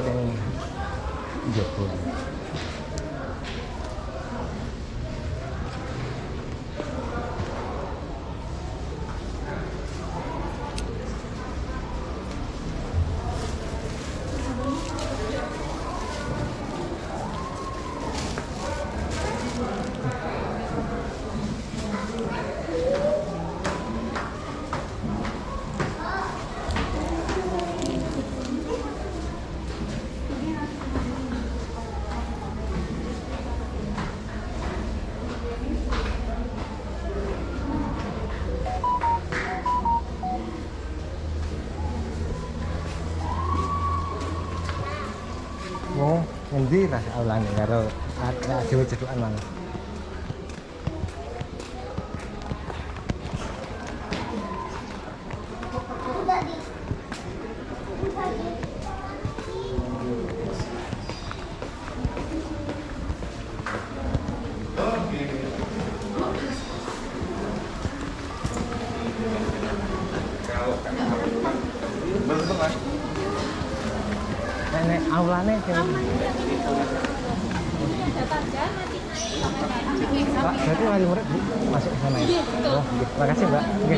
paling Joko. Oh, ngendi lah aulane karo ada dhewe cedukan mang. Nek aulane Pak, berarti wali murid masuk ke sana ya? Oh, terima kasih Mbak. Oke.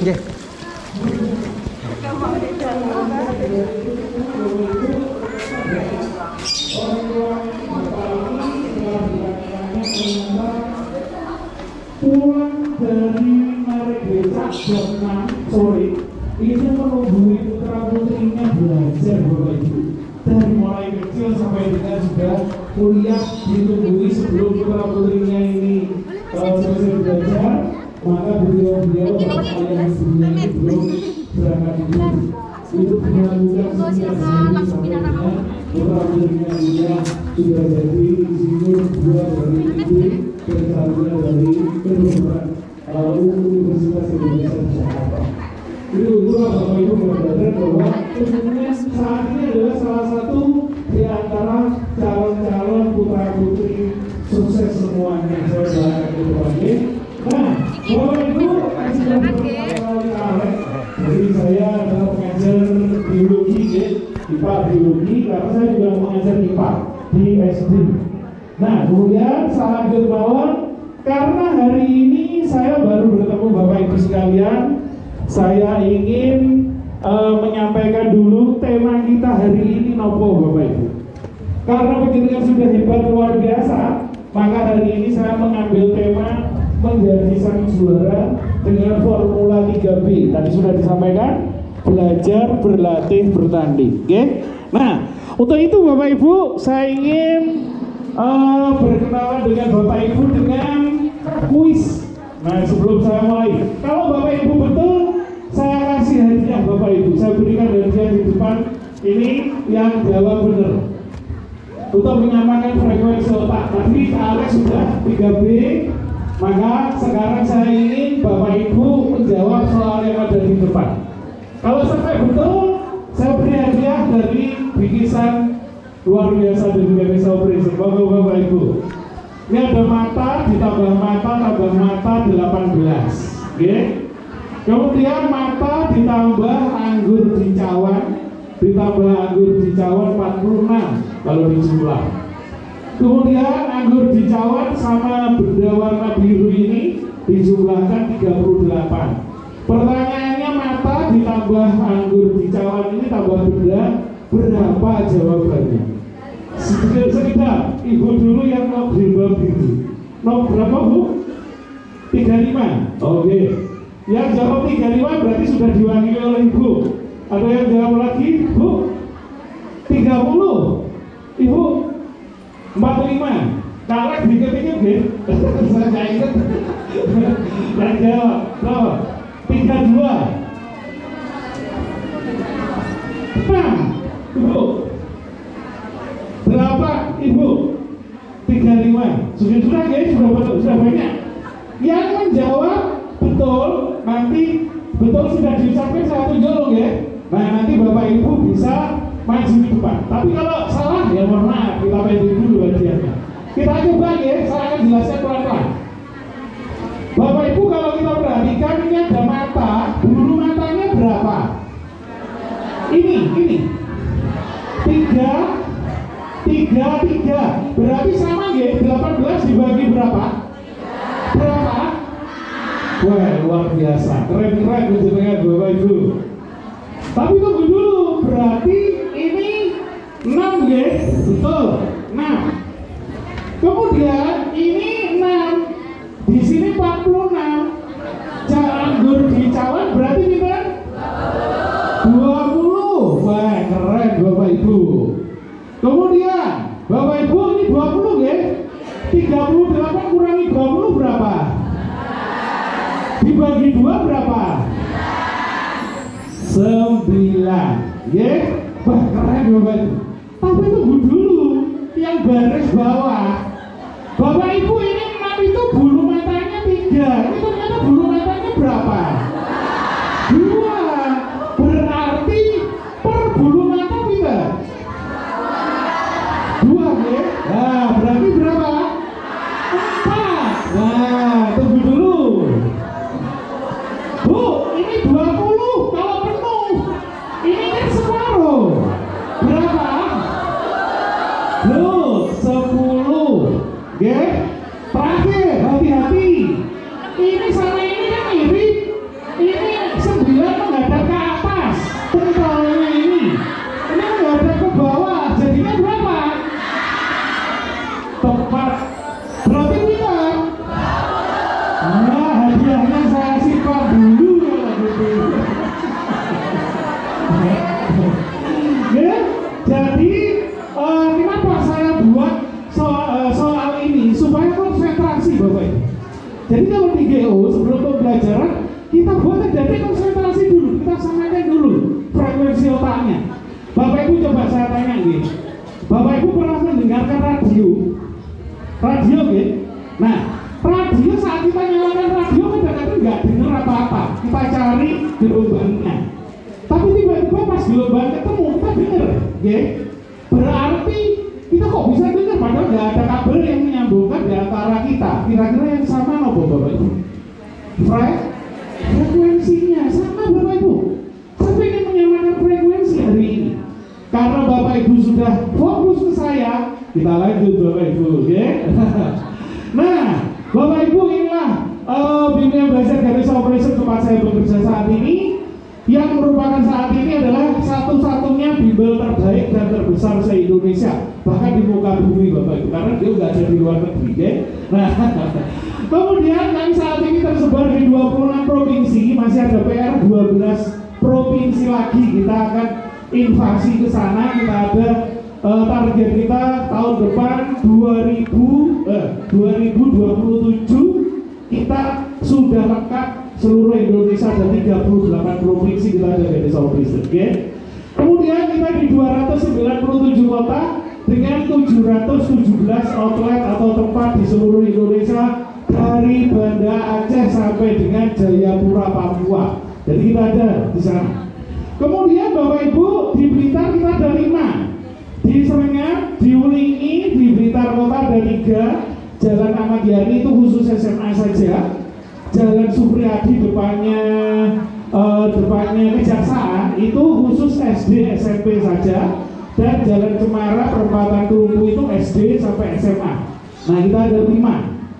Oke. Pulang dari Merdeka jam 6 sore itu menunggu putra putrinya belajar Bapak Ibu, dari mulai kecil sampai dengan sudah kuliah ditunggu sebelum putra putrinya ini selesai belajar, maka beliau ayah ibunya ini belum berangkat itu dilakukan sejak hari sampai dengan putra putrinya dia sudah jadi insinyur, dua dari itu dan satunya dari kedokteran Universitas Indonesia di Jakarta. Jadi itulah Bapak Ibu menyadari bahwa sesungguhnya saat ini adalah salah satu di antara calon-calon putra putri sukses semuanya. Saya doakan itu lagi. Nah, Bapak Ibu sudah berkali-kali karet. Jadi saya adalah pengajar biologi, IPA biologi, karena saya juga mengajar IPA di SD. Nah, kemudian salah dermawan karena hari ini saya baru bertemu Bapak Ibu sekalian, saya ingin menyampaikan dulu tema kita hari ini nopo Bapak Ibu. Karena pendidikan sudah hebat luar biasa, maka hari ini saya mengambil tema menjadi sang juara dengan formula 3B. Tadi sudah disampaikan, belajar, berlatih, bertanding. Oke? Nah, untuk itu Bapak Ibu, saya ingin berkenalan dengan Bapak Ibu dengan kuis. Nah, sebelum saya mulai, kalau Bapak Ibu betul, saya kasih hadiah Bapak Ibu. Saya berikan hadiah di depan ini yang jawab benar untuk menyamakan frekuensi otak. Tadi Alex sudah 3B, maka sekarang saya ingin Bapak Ibu menjawab soal yang ada di depan. Kalau sampai betul, saya beri hadiah dari bingkisan luar biasa dari Ganesha Operation. Bapak Ibu, ini ada mata ditambah mata tambah mata 18. Oke? Kemudian mata ditambah anggur dicawan ditambah anggur dicawan 46 kalau dijumlah. Kemudian anggur dicawan sama benda warna biru ini dijumlahkan 38. Pertanyaannya, mata ditambah anggur dicawan ini tambah benda, berapa jawabannya? Sekedar Ibu dulu yang mau jilbab biru. Mau berapa Bu? 35. Oke. Yang jawab 35 berarti sudah diwakili oleh Ibu. Ada yang jawab lagi Bu? 30. Ibu 45. Kalau dikit-dikit deh. Saya nggak ingat. Yang jawab berapa? 32. 6. Ibu berapa Ibu? 35. Sudah ya, sudah banyak. Yang menjawab betul, nanti betul sudah diucapkan saya tunjuk ya. Nah, nanti Bapak Ibu bisa maju di depan. Tapi kalau salah ya mohon maaf, kita pending dulu hadiahnya. Kita coba ya, saya akan jelaskan pelan-pelan. Bapak Ibu kalau kita perhatikan ini ada mata. Berarti sama ya, 18 dibagi berapa? Berapa? Wah, luar biasa, keren-keren dengan Bapak Ibu. Tapi tunggu dulu, berarti ini 6 ya, betul, 6. Kemudian ini 6, di sini 46. Anggur dicawan berarti kita 20. Wah, keren Bapak Ibu. Kemudian Bapak Ibu ini 20 ya. 38 kurangi 20 berapa? Dibagi 2 berapa? 9 ya. Wah, keren Bapak Ibu. Tapi tunggu dulu, yang baris bawah. Bapak Ibu ini 6 itu bulu matanya 3. Ini ternyata bulu matanya berapa? 2. Berarti per bulu mata kita 2 ya. Nah, berarti berapa? 4. Nah, tunggu dulu. Bu, ini 20 kalau penuh. Ini kan separuh. Berapa? Loh, 10. Oke? Terakhir, hati-hati. Ini sama ini kan mirip. Ini 9 menghadap ke atas. Pentolnya ini menghadap ke bawah. Jadinya berapa? Tepat. Berarti kita. Nah, hadiahnya saya simpan dulu ya gitu. Ya, jadi kenapa saya buat soal ini supaya konsentrasi Bapak Ibu. Jadi kalau di GO sebelum pembelajaran kita buat jadi konsentrasi dulu, kita samakan dulu frekuensi otaknya. Bapak Ibu coba saya tanya nih, Bapak Ibu pernah mendengarkan radio? Radio ya? Nah, radio saat kita nyalakan radio kadang-kadang nggak dengar apa-apa. Kita cari gelombangnya. Tapi tiba-tiba pas gelombang ketemu kita dengar, ya? Berarti kita kok bisa dengar padahal nggak ada kabel yang menyambungkan di antara kita. Kira-kira yang sama apa Bapak Ibu? Frekuensinya sama Bapak Ibu. Saya ingin menyamakan frekuensi hari ini. Karena Bapak Ibu sudah fokus ke saya, kita lanjut Bapak Ibu, ya. Nah, Bapak Ibu inilah bimbingan belajar garis operation tempat saya bekerja saat ini, yang merupakan saat ini adalah satu-satunya bimbel terbaik dan terbesar se-Indonesia, bahkan di muka bumi Bapak Ibu, karena dia nggak ada di luar negeri, ya. Nah, kemudian kami saat ini tersebar di 26 provinsi, masih ada PR 12 provinsi lagi. Kita akan invasi ke sana. Kita ada target kita tahun depan 2027 kita sudah lengkap seluruh Indonesia, ada 38 provinsi kita ada di Southeast, okay? Kemudian kita di 297 kota dengan 717 outlet atau tempat di seluruh Indonesia, dari Banda Aceh sampai dengan Jayapura Papua. Jadi kita ada di sana. Kemudian Bapak Ibu di Blitar kita ada 5, di Serengat, di Ulingi, di Blitar Kota ada 3. Jalan Ahmad Yani itu khusus SMA saja. Jalan Supriyadi depannya Kejaksaan itu khusus SD SMP saja. Dan Jalan Cemara perempatan Kelumpu itu SD sampai SMA. Nah, kita ada 5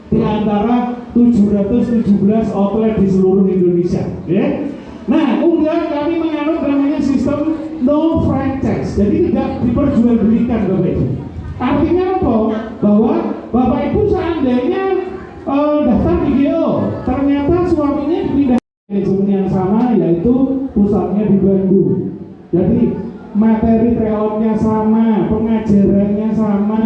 di antara 717 outlet di seluruh Indonesia, ya. Nah, kemudian kami menganut namanya sistem no franchise, jadi tidak diperjualbelikan Bapak Ibu. Artinya apa? Bahwa Bapak Ibu seandainya daftar di GO, ternyata suaminya pindah manajemen yang sama, yaitu pusatnya di Bandung. Jadi materi tryoutnya sama, pengajarannya sama,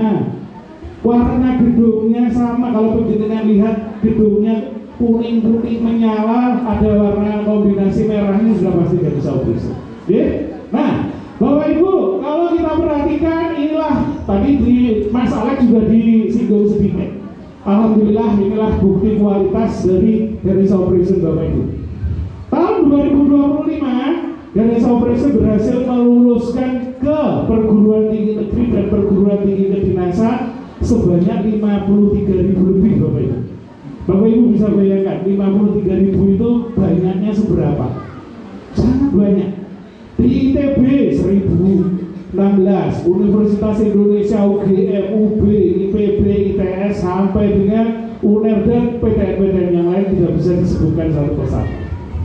warna gedungnya sama. Kalau penjenengan lihat gedungnya kuning-kuning menyala, ada warna kombinasi merahnya, sudah pasti dari Southeast. Nah, Bapak Ibu, kalau kita perhatikan inilah tadi di Mas Alex juga disinggung sedikit. Alhamdulillah inilah bukti kualitas dari Garis Operation Bapak Ibu. Tahun 2025 Garis Operation berhasil meluluskan ke perguruan tinggi negeri dan perguruan tinggi kedinasan sebanyak 53.000 lebih Bapak Ibu. Bapak Ibu bisa bayangkan 53.000 itu banyaknya seberapa? Sangat banyak. Di ITB 1.000, 16 Universitas Indonesia, UGM, UB, IPB, ITS sampai dengan UNER dan PTN-PTN yang lain tidak bisa disebutkan satu persatu.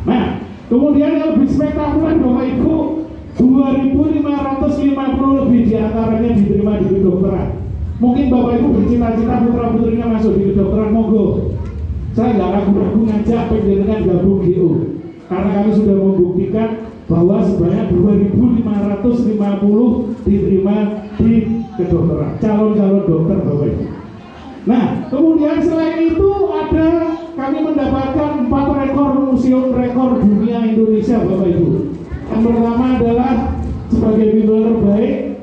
Nah, kemudian yang lebih spektakuler Bapak Ibu, 2.550 lebih diantaranya diterima di kedokteran. Mungkin Bapak Ibu bercita-cita putra-putrinya masuk di kedokteran, monggo. Saya nggak ragu-ragu ngajak penjenengan gabung GO, karena kami sudah membuktikan bahwa sebanyak 2.550 diterima di kedokteran, calon-calon dokter Bapak Ibu. Nah, kemudian selain itu ada kami mendapatkan 4 rekor museum rekor dunia Indonesia Bapak Ibu. Yang pertama adalah sebagai bimbel terbaik,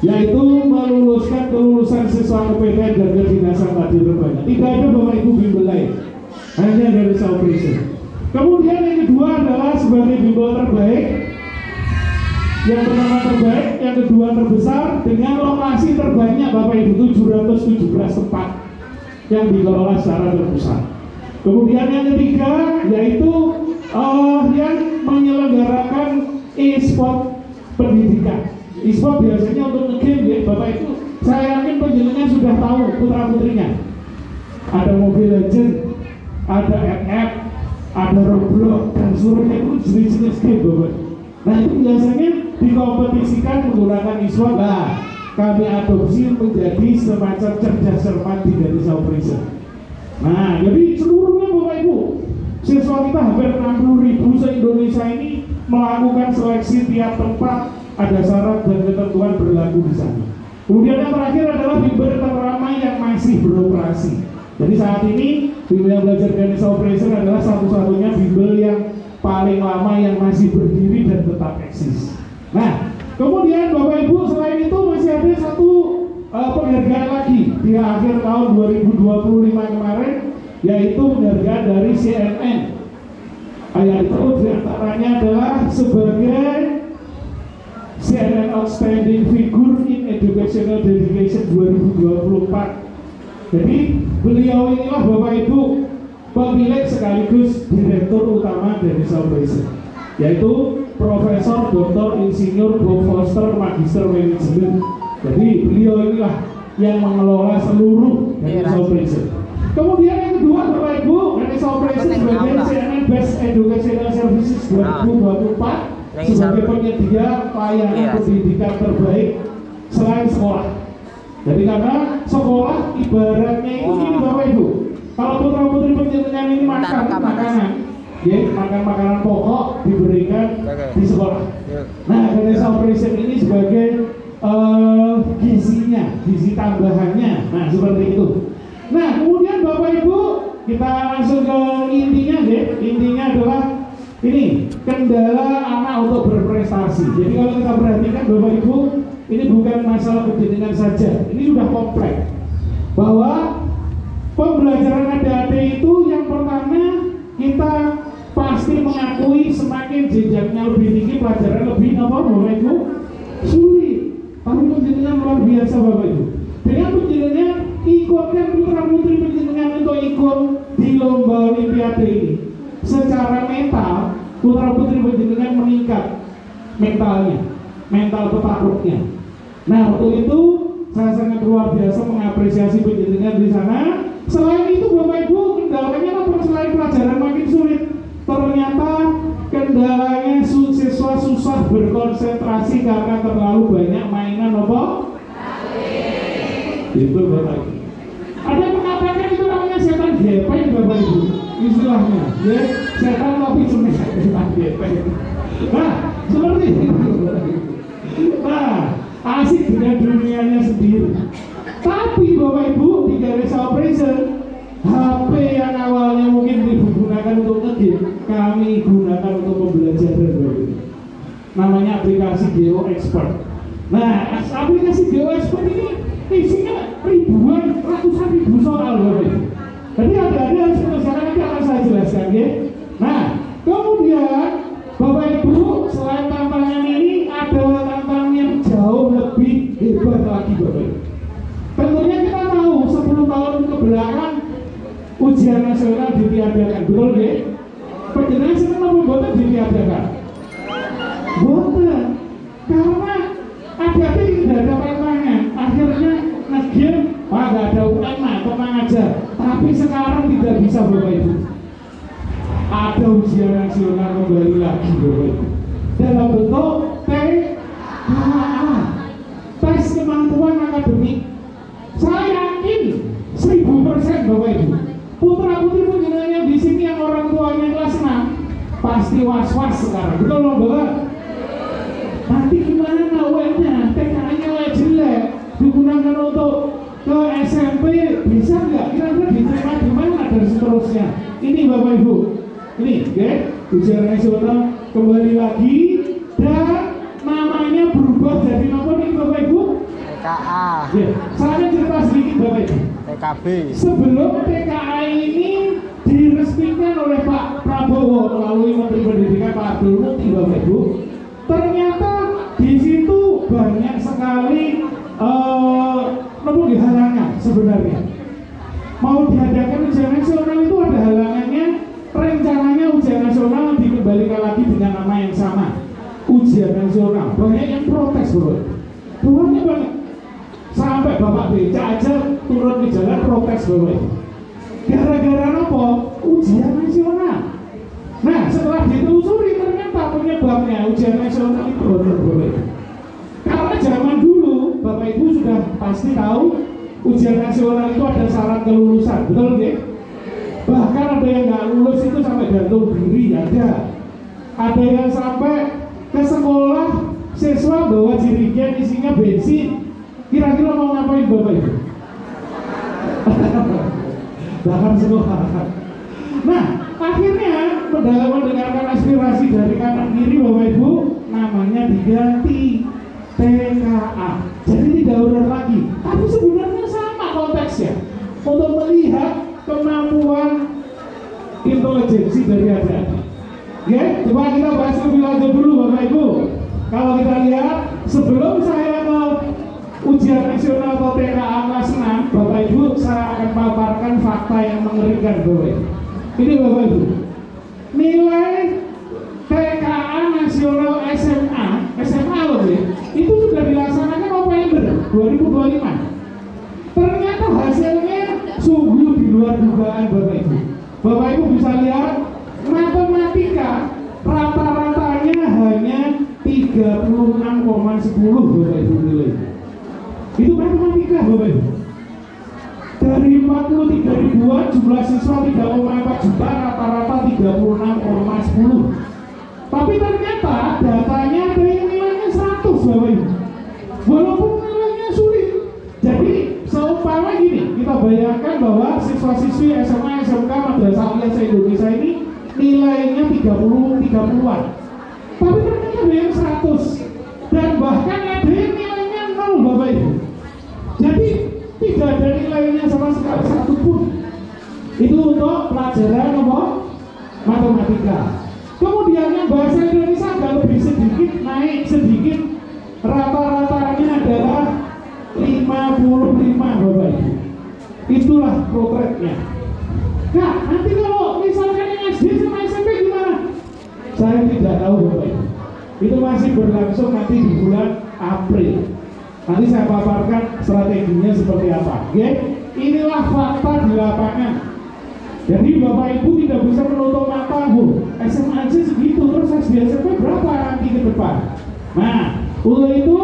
yaitu meluluskan kelulusan siswa KPTN dan kedinasan tadi terbanyak. Tidak ada Bapak Ibu bimbel lain, hanya dari Sauprison. Kemudian yang kedua adalah sebagai bimbel terbaik, yang pertama terbaik, yang kedua terbesar dengan lokasi terbanyak Bapak Ibu, 717 tempat yang dikelola secara terpusat. Kemudian yang ketiga yaitu yang menyelenggarakan e-sport pendidikan. E-sport biasanya untuk nge-game ya Bapak Ibu. Saya yakin penjenengan sudah tahu putra-putrinya. Ada Mobile Legends, ada FF, ada Roblox, dan seluruhnya itu jenis-jenis game Bapak. Nah itu biasanya dikompetisikan menggunakan e-sport. Nah, kami adopsi menjadi semacam cerdas cermat dari Sauprison. Nah, jadi seluruhnya Bapak Ibu, siswa kita hampir 60.000 se-Indonesia ini melakukan seleksi tiap tempat, ada syarat dan ketentuan berlaku di sana. Kemudian yang terakhir adalah bimbel terramai yang masih beroperasi. Jadi saat ini bimbel yang belajar dari Sauprison adalah satu-satunya bimbel yang paling lama yang masih berdiri dan tetap eksis. Nah, kemudian Bapak Ibu selain itu masih ada satu penghargaan lagi di akhir tahun 2025 kemarin, yaitu penghargaan dari CNN. Yaitu diantaranya adalah sebagai CNN Outstanding Figure in Educational Dedication 2024. Jadi beliau inilah Bapak Ibu pemilik sekaligus direktur utama dari Sauprison, yaitu Profesor Dr. Insinyur Bob Foster Magister Manajemen. Jadi beliau inilah yang mengelola seluruh dari Sauprison. Kemudian yang kedua Bapak Ibu, dari Sauprison sebagai CNN Best Educational Services 2024 sebagai penyedia layanan pendidikan terbaik selain sekolah. Jadi karena sekolah ibaratnya ini Bapak Ibu, kalau putra-putri penjenengan ini makan makanan, ya makan makanan pokok diberikan di sekolah. Nah, dari Sauprison ini sebagai gizinya, gizi tambahannya. Nah, seperti itu. Nah, kemudian Bapak Ibu, kita langsung ke intinya deh. Intinya adalah ini, kendala anak untuk berprestasi. Jadi kalau kita perhatikan Bapak Ibu, ini bukan masalah pendidikan saja. Ini sudah kompleks. Bahwa pembelajaran adik-adik itu yang pertama kita pasti mengakui semakin jenjangnya lebih tinggi, pelajaran lebih apa Bapak Ibu? Sulit. Tapi pendidikan luar biasa Bapak Ibu. Dengan pendidikan ikutkan putra-putri pendidikan untuk ikut di lomba olimpiade ini. Secara mental, putra-putri pendidikan meningkat mentalnya, mental petarungnya. Nah, untuk itu saya sangat luar biasa mengapresiasi pendidikan di sana. Selain itu Bapak Ibu, kendalanya apa selain pelajaran makin sulit? Ternyata kendalanya siswa susah berkonsentrasi karena terlalu banyak mainan apa? Itu Bapak Ibu. Ada yang mengatakan itu namanya setan gepeng Bapak Ibu, istilahnya, ya setan tapi cuma setan gepeng. Nah, seperti itu. Nah, asik dengan dunianya sendiri. Tapi Bapak Ibu di garis Sauprison, HP yang awalnya mungkin digunakan untuk nge-game, kami gunakan untuk pembelajaran Bapak Ibu. Namanya aplikasi Geo Expert. Nah, aplikasi Geo Expert ini isinya ribuan, ratusan ribu soal Bapak Ibu. Jadi ada harus mengerjakan, nanti akan saya jelaskan ya. Nah, kemudian Bapak Ibu selain tantangan ini ada tantangan yang jauh lebih hebat lagi Bapak Ibu. Tentunya kita tahu 10 tahun ke belakang ujian nasional ditiadakan, betul ya? Penjenengan senang apa boten ditiadakan? Boten, karena ada tidak ada petanya. Akhirnya nge-game, Pak nggak ada UN mah, tenang aja. Tapi sekarang tidak bisa Bapak Ibu. Ada ujian nasional kembali lagi Bapak Ibu. Dalam bentuk TKA, tes kemampuan akademik. Saya yakin 1000% Bapak Ibu. Putra putri penjenengan di sini yang orang tuanya kelas 6 pasti was-was sekarang. Betul loh Bapak? Nanti gimana UN-nya? TKA-nya jelek, digunakan untuk ke SMP bisa nggak? Kira-kira diterima di mana dan seterusnya. Ini Bapak Ibu. Ini, oke? Ujian nasional kembali lagi dan namanya berubah jadi apa nih Bapak Ibu? TKA. Ya, saya cerita sedikit Bapak Ibu. TKB. Sebelum TKA ini diresmikan oleh Pak Prabowo melalui Menteri Pendidikan Pak Abdul Muti Bapak Ibu, ternyata di situ banyak sekali halangan sebenarnya. Mau diadakan ujian nasional itu ada halangannya. Rencananya ujian nasional dikembalikan lagi dengan nama yang sama, ujian nasional. Banyak yang protes bro, banyak banget. Sampai Bapak Beca aja turun ke jalan protes bro. Gara-gara apa? Ujian nasional. Nah setelah ditelusuri ternyata penyebabnya ujian nasional itu bro. Karena zaman dulu Bapak Ibu sudah pasti tahu ujian nasional itu ada syarat kelulusan, betul nggak? Bahkan ada yang nggak lulus itu sampai gantung diri ada. Ada yang sampai ke sekolah siswa bawa jerigen isinya bensin. Kira-kira mau ngapain Bapak Ibu? Bakar sekolah. Nah, akhirnya mendengarkan aspirasi dari kanan kiri Bapak Ibu, namanya diganti TKA. Jadi tidak urut lagi. Tapi sebenarnya sama konteksnya. Untuk melihat kemampuan intelijensi dari adik-adik. Oke, coba kita bahas lebih lanjut dulu Bapak Ibu. Kalau kita lihat sebelum saya ke ujian nasional atau TKA kelas 6, Bapak Ibu saya akan paparkan fakta yang mengerikan Bapak Ibu. Ini Bapak Ibu, nilai TKA nasional SMA loh ya, itu sudah dilaksanakan November 2025. Ternyata hasilnya sungguh di luar dugaan Bapak Ibu. Bapak Ibu bisa lihat matematika rata-ratanya hanya 36,10 Bapak Ibu nilai. Itu matematika Bapak Ibu. Dari 43 ribuan jumlah siswa 3,4 juta, rata-rata 36,10. Tapi ternyata datanya ada yang nilainya 100 Bapak Ibu. Walaupun nilainya sulit. Jadi seumpama gini, kita bayangkan bahwa siswa-siswi SMA, SMK, Madrasah Aliyah se-Indonesia ini nilainya 30-an. Tapi ternyata ada yang 100. Dan bahkan ada yang nilainya 0 Bapak Ibu. Jadi tidak ada nilainya sama sekali satupun. Itu untuk pelajaran apa? Matematika. Kemudian yang bahasa Indonesia agak lebih sedikit, naik sedikit. Rata-ratanya adalah 55 Bapak Ibu. Itulah potretnya. Nah, nanti kalau misalkan yang SD sama SMP gimana? Saya tidak tahu Bapak Ibu. Itu masih berlangsung nanti di bulan April. Nanti saya paparkan strateginya seperti apa. Oke? Inilah fakta di lapangan. Jadi Bapak Ibu tidak bisa menutup mata, SMA aja segitu, terus SD SMP berapa nanti ke depan? Nah, untuk itu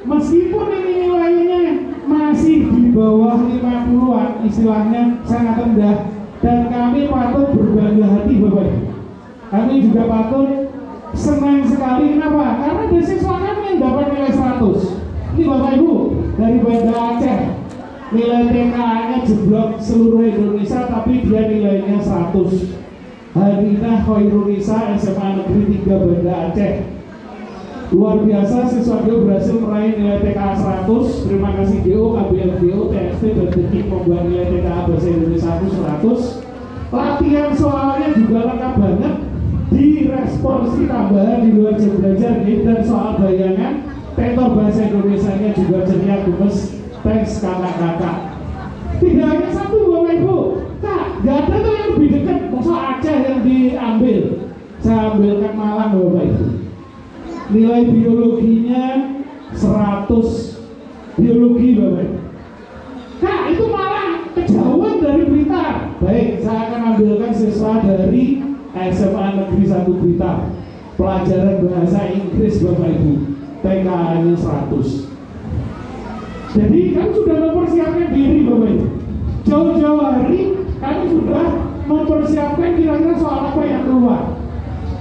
meskipun ini nilainya masih di bawah 50-an, istilahnya sangat rendah, dan kami patut berbangga hati Bapak Ibu. Kami juga patut senang sekali. Kenapa? Karena ada siswa kami yang dapat nilai 100. Ini Bapak Ibu dari Banda Aceh, nilai TKA-nya jeblok seluruh Indonesia, tapi dia nilainya 100. Hadinah Khairunisa SMA Negeri 3 Banda Aceh. Luar biasa, siswa Geo berhasil meraih nilai TKA 100. Terima kasih Geo, KBL Geo, TST dan Teknik membuat nilai TKA Bahasa Indonesia 100. Latihan soalnya juga lengkap banget. Diresponsif tambahan di luar jam belajar dan soal bayangan. Tektor Bahasa Indonesia-nya juga ceria gemes. Thanks kakak-kakak. Tidak hanya satu Bapak Ibu. Kak, gak ada tuh yang lebih dekat. Masa Aceh yang diambil. Saya ambilkan Malang Bapak Ibu. Nilai biologinya 100 biologi Bapak. Kak, itu malah kejauhan dari Blitar. Baik, saya akan ambilkan siswa dari SMA Negeri 1 Blitar. Pelajaran bahasa Inggris Bapak Ibu. TKA-nya 100. Jadi kami sudah mempersiapkan diri Bapak Ibu. Jauh-jauh hari kami sudah mempersiapkan kira-kira soal apa yang keluar.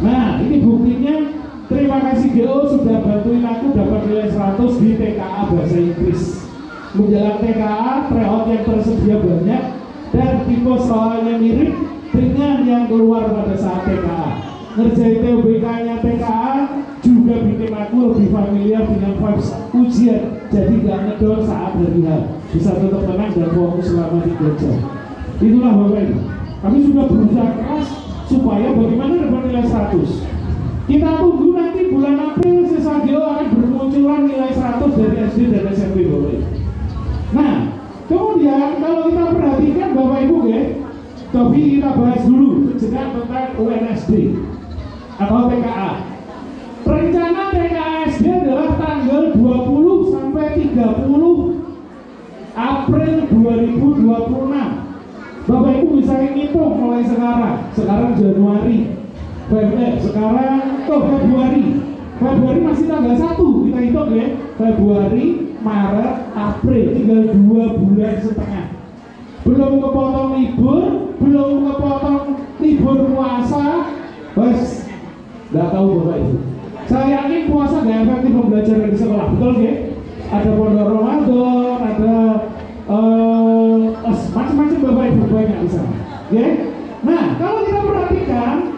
Nah, ini buktinya. Terima kasih GO sudah bantuin aku dapat nilai 100 di TKA Bahasa Inggris. Menjelang TKA, tryout yang tersedia banyak dan tipe soalnya mirip dengan yang keluar pada saat TKA. Ngerjain TUBK-nya TKA juga bikin aku lebih familiar dengan vibes ujian, jadi gak ngedon saat hari H. Bisa tetap tenang dan fokus selama 3 jam. Itulah Bapak Ibu, kami sudah berusaha keras supaya bagaimana dapat nilai 100. Kita tunggu nanti bulan April siswa GO akan bermunculan nilai 100 dari SD dan SMP Bapak Ibu. Nah, kemudian kalau kita perhatikan Bapak Ibu tapi kita bahas dulu sejenak tentang UNSD atau TKA. Rencana TKA SD adalah tanggal 20 sampai 30 April 2026. Bapak Ibu bisa ngitung mulai sekarang Januari. Sekarang Februari masih tanggal 1, kita hitung ya. Februari, Maret, April, tinggal 2 bulan setengah. Belum kepotong libur puasa. Bos, nggak tahu Bapak Ibu. Saya yakin puasa nggak efektif pembelajaran di sekolah, betul ya? Ada pondok Ramadan, ada macam-macam Bapak Ibu banyak di sana. Ya? Nah, kalau kita perhatikan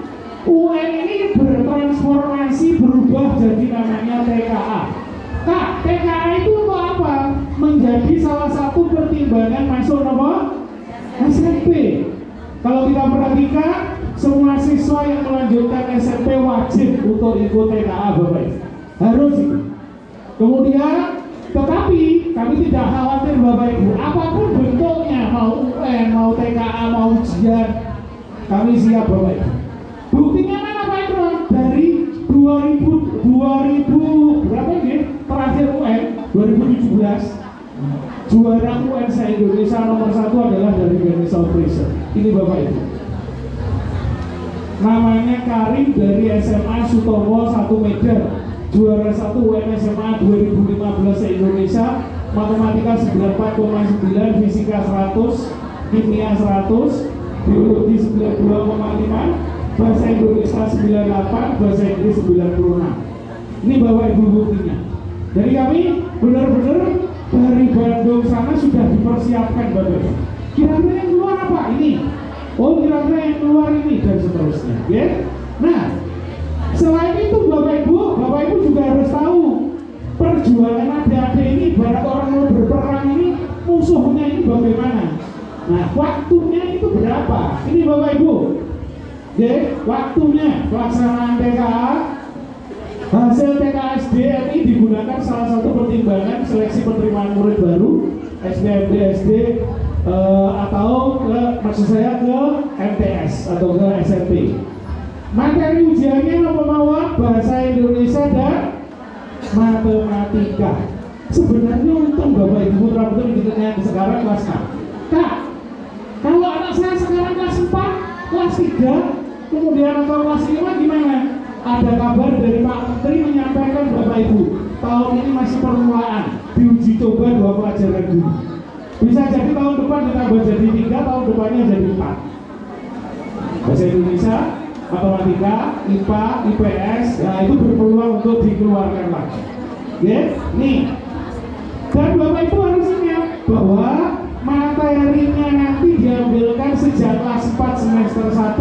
UN ini bertransformasi berubah jadi namanya TKA. Kak, TKA itu untuk apa? Menjadi salah satu pertimbangan masuk apa? SMP. Kalau kita perhatikan, semua siswa yang melanjutkan SMP wajib untuk ikut TKA Bapak. Harus. Kemudian, tetapi kami tidak khawatir Bapak Ibu, apapun bentuknya, mau UN, mau TKA, mau ujian, kami siap Bapak Ibu. Buktinya mana Pak Imron? Dari 2000 berapa ini? Terakhir UN 2017 juara UN se-Indonesia nomor 1 adalah dari Ganesha Operation. Ini Bapak Ibu. Namanya Karim dari SMA Sutomo 1 Medan. Juara 1 UN SMA 2015 se-Indonesia. Matematika 94,9, fisika 100, kimia 100, biologi 92,5, bahasa Indonesia 98, bahasa Inggris 96. Ini Bapak Ibu buktinya. Jadi kami benar-benar dari Bandung sana sudah dipersiapkan Bapak Ibu. Kira-kira yang keluar apa? Ini. Oh, kira-kira yang keluar ini dan seterusnya. Ya. Nah, selain itu Bapak Ibu juga harus tahu perjuangan adik-adik ini, barat orang mau berperang ini, musuhnya ini bagaimana. Nah, waktunya itu berapa? Ini Bapak Ibu. Waktunya pelaksanaan TKA, hasil TKA SDMI digunakan salah satu pertimbangan seleksi penerimaan murid baru SPMD SD atau maksud saya ke MTS atau ke SMP. Materi ujiannya pemawar bahasa Indonesia dan matematika. Sebenarnya untung Bapak Ibu putra putri yang sekarang kelas 6. Kak, kalau anak saya sekarang kelas 4, kelas 3, kemudian atau kelas 5 gimana? Ada kabar dari Pak Menteri menyampaikan Bapak Ibu, tahun ini masih permulaan, diuji coba 2 pelajaran dulu. Bisa jadi tahun depan ditambah jadi 3, tahun depannya jadi 4. Bahasa Indonesia, matematika, IPA, IPS, ya itu berpeluang untuk dikeluarkan lagi. Ya, nih. Dan Bapak Ibu harus ingat bahwa materinya nanti diambilkan sejak kelas 4 semester 1,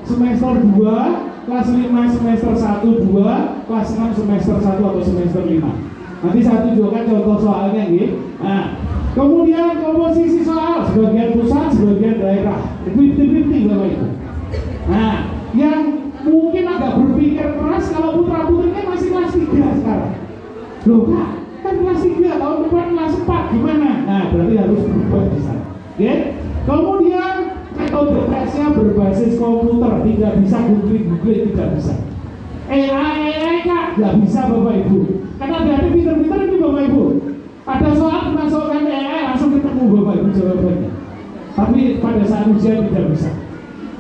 semester 2, kelas 5 semester 1, 2, kelas 6 semester 1 atau semester 5. Nanti saya tunjukkan contoh soalnya gitu. Nah, kemudian komposisi soal, sebagian pusat, sebagian daerah, 50-50 Bapak Ibu. Nah, yang mungkin agak berpikir keras kalau putra putrinya masih kelas 3 sekarang. Loh Kak, kan kelas 3, tahun depan kelas 4 gimana? Nah, berarti harus berubah di sana. Oke? Kemudian metode tesnya berbasis komputer, tidak bisa googling, tidak bisa. AI Kak, nggak bisa Bapak Ibu. Karena dari pinter-pinter ini Bapak Ibu. Ada soal dimasukkan AI langsung ketemu Bapak Ibu jawabannya. Tapi pada saat ujian tidak bisa.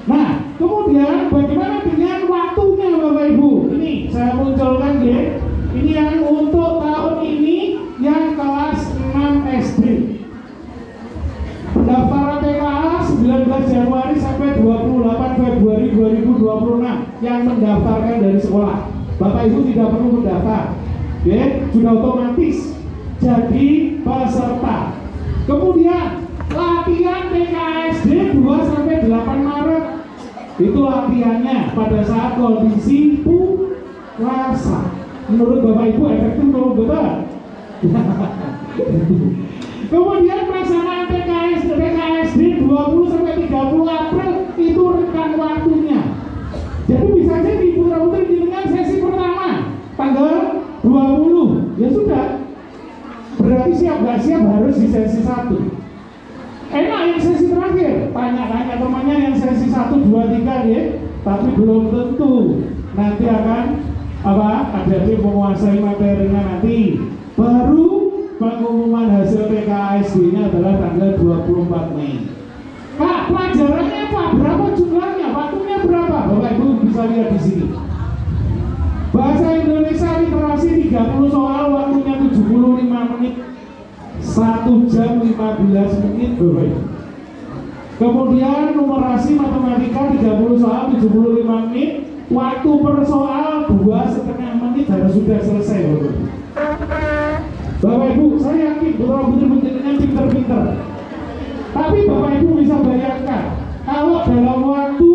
Nah, kemudian bagaimana dengan waktunya Bapak Ibu? Ini saya munculkan ya. Ini yang untuk tahun ini yang kelas 6 SD. Pendaftaran TKA 19 Januari sampai 28 Februari 2026 yang mendaftarkan dari sekolah. Bapak Ibu tidak perlu mendaftar. Oke, sudah otomatis jadi peserta. Kemudian latihan TKSD 2 sampai 8 Maret. Itu latihannya pada saat kondisi puasa. Menurut Bapak Ibu efektif belum betul? Kemudian pelaksanaan TKSD 20 sampai 30 April itu rentang waktunya. Jadi bisa saja diputar-putar dengan sesi pertama tanggal 20. Ya sudah. Berarti siap nggak siap harus di sesi 1. Enak yang sesi terakhir. Tanya-tanya temannya yang sesi 1, 2, 3 ya. Tapi belum tentu nanti akan adik-adik menguasai materinya nanti. Baru pengumuman hasil PKSD-nya adalah tanggal 24 Mei. Kak, pelajarannya apa? Berapa jumlahnya? Waktunya berapa? Bapak Ibu bisa lihat di sini. Bahasa Indonesia literasi 30 soal, waktunya 75 menit. 1 jam 15 menit Bapak Ibu. Kemudian numerasi matematika 30 soal, 75 menit. Waktu per soal 2,5 menit harus sudah selesai Bapak Ibu. Bapak Ibu, saya yakin betul-betul pinter-pinter. Tapi Bapak Ibu bisa bayangkan, kalau dalam waktu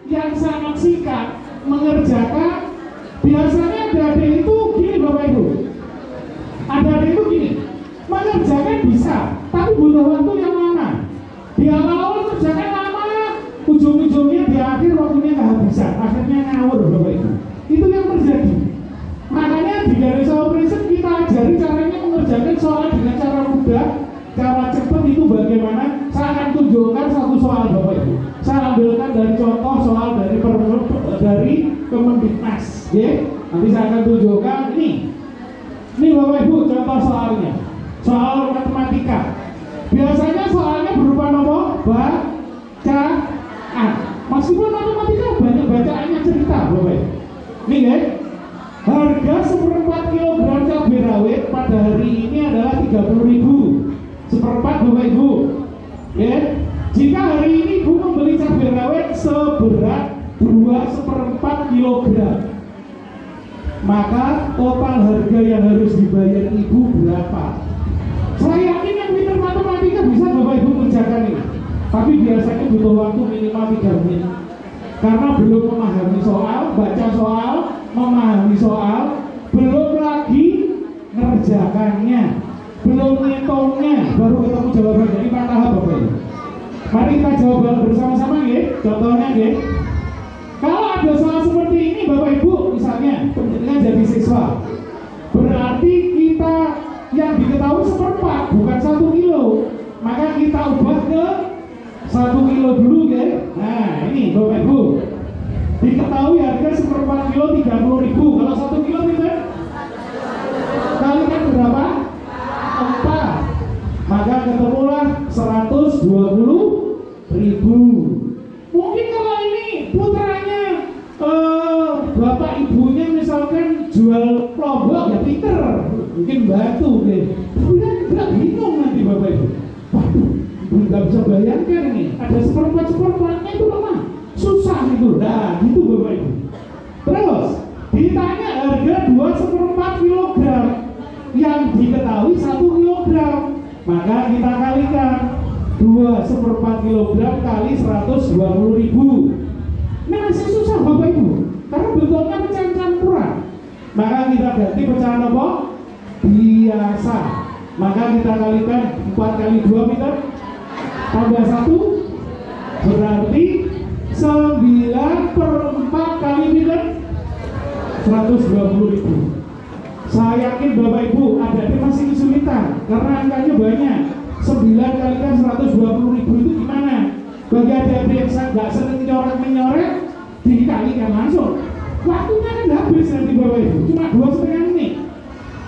yang sangat singkat mengerjakan, biasanya adik-adik itu gini Bapak Ibu. Adik-adik itu gini, mengerjakan bisa, tapi butuh waktu yang lama. Di awal-awal mengerjakan lama, ujung-ujungnya di akhir waktunya nggak bisa, akhirnya ngawur Bapak Ibu. Itu yang terjadi. Makanya di garis operation kita ajari caranya mengerjakan soal dengan cara mudah, cara cepat itu bagaimana. Saya akan tunjukkan satu soal Bapak Ibu. Saya ambilkan dari contoh soal dari Kemendiknas, ya. Nanti saya akan tunjukkan ini. Ini Bapak Ibu contoh soalnya. Soal matematika. Biasanya soalnya berupa nomor bacaan. Meskipun matematika banyak bacaannya cerita Bapak Ibu. Ini ya. Harga 1/4 kilogram cabai rawit pada hari ini adalah 30.000. 1/4 Bapak Ibu. Ya. Jika hari ini Ibu membeli cabai rawit seberat 2/4 kilogram, maka total harga yang harus dibayar Ibu berapa? Saya yakin yang pintar matematika bisa Bapak Ibu kerjakan ini. Tapi biasanya butuh waktu minimal 3 menit. Karena belum memahami soal, baca soal, memahami soal, belum lagi ngerjakannya, belum ngitungnya, baru ketemu jawabannya. Ini 4 tahap Bapak Ibu. Mari kita jawab bersama-sama ya. Contohnya ya. Kalau ada soal seperti ini Bapak Ibu, misalnya pendidikan jadi siswa, berarti kita yang diketahui 1/4 bukan 1 kilo, maka kita ubah ke 1 kilo dulu ya. Nah ini Bapak Ibu, diketahui harga 1/4 kilo 30.000. Kalau 1 kilo kita kalikan berapa? 4. Maka ketemulah 120.000. Mungkin kalau ini putranya bapak ibunya misalkan jual kelompok ya pinter, mungkin bantu deh. Tapi kan tidak bingung nanti Bapak Ibu. Waduh, Ibu nggak bisa bayangkan ini. Ada 1/4 itu lemah, susah itu. Nah, gitu Bapak Ibu. Terus ditanya harga 2/4 kilogram yang diketahui 1 kilogram, maka kita kalikan 2/4 kilogram kali 120.000. Ini masih susah Bapak Ibu, karena bentuknya pecahan campuran. Maka kita ganti pecahan apa? Biasa. Maka kita kalikan 4 kali 2 meter tambah 1 berarti 9/4 kali meter 120.000. Saya yakin Bapak Ibu adik-adik masih kesulitan karena angkanya banyak. 9 kalikan 120.000 itu gimana? Bagi adik-adik yang nggak sering menyoret dikalikan langsung. Waktunya kan habis nanti Bapak Ibu, cuma 2,5 menit.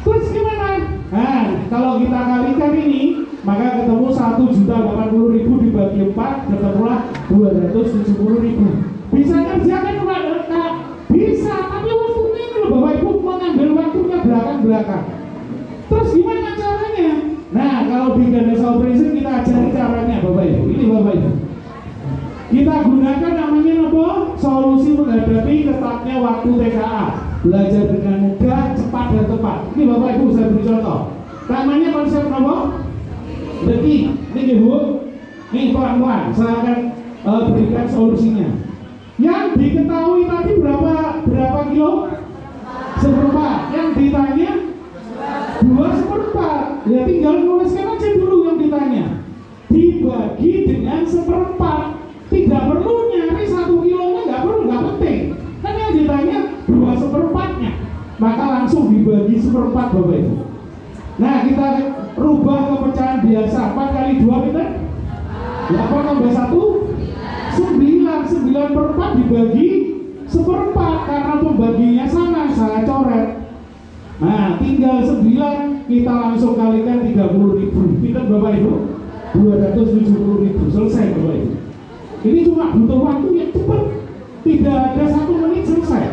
Terus gimana? Nah, kalau Kalau kita kalikan ini, maka ketemu 1.080.000 dibagi 4, ketemulah 270.000. Bisa kerjakan Pak? Bisa, tapi waktunya ini loh Bapak Ibu, mengambil waktunya belakang-belakang. Terus gimana caranya? Nah, kalau di Ganesha Operation kita ajari caranya Bapak Ibu. Ini Bapak Ibu. Kita gunakan namanya apa? Solusi menghadapi ketatnya waktu TKA. Belajar dengan mudah, cepat dan tepat. Ini Bapak Ibu saya beri contoh. Namanya konsep apa? Deki. Ini Bu. Ini pelan-pelan. Saya akan berikan solusinya. Yang diketahui tadi berapa kilo? 1/4. Yang ditanya 2/4. Ya tinggal nuliskan aja dulu yang ditanya. Dibagi dengan 1/4. Tidak perlu nyari 1 kilonya, nggak perlu, nggak penting. Kan yang ditanya 2/4-nya, maka langsung dibagi 1/4 Bapak Ibu. Nah kita rubah ke pecahan biasa. 4 kali 2 kita 8 tambah 1 9. 9/4 dibagi 1/4 karena pembaginya sama, saya coret. Nah tinggal 9 kita langsung kalikan 30.000. Kita Bapak Ibu 270.000 selesai Bapak Ibu. Ini cuma butuh waktu yang cepat, tidak ada 1 menit selesai,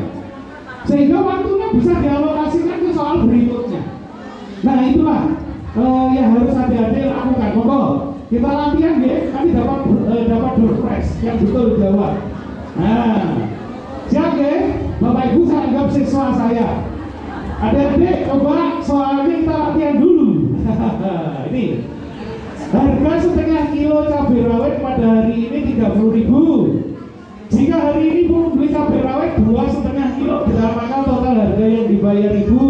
sehingga waktunya bisa dialokasikan ke soal berikutnya. Nah itulah yang harus adik-adik lakukan. Monggo kita latihan ya, nanti dapat door prize yang betul jawab. Nah siap ya Bapak Ibu, saya anggap siswa saya. Adik-adik coba soalnya kita latihan dulu. Ini harga setengah kilo cabai rawit pada hari ini 30.000. Jika hari ini pun beli cabai rawit 2,5 kilo, maka total harga yang dibayar Ibu.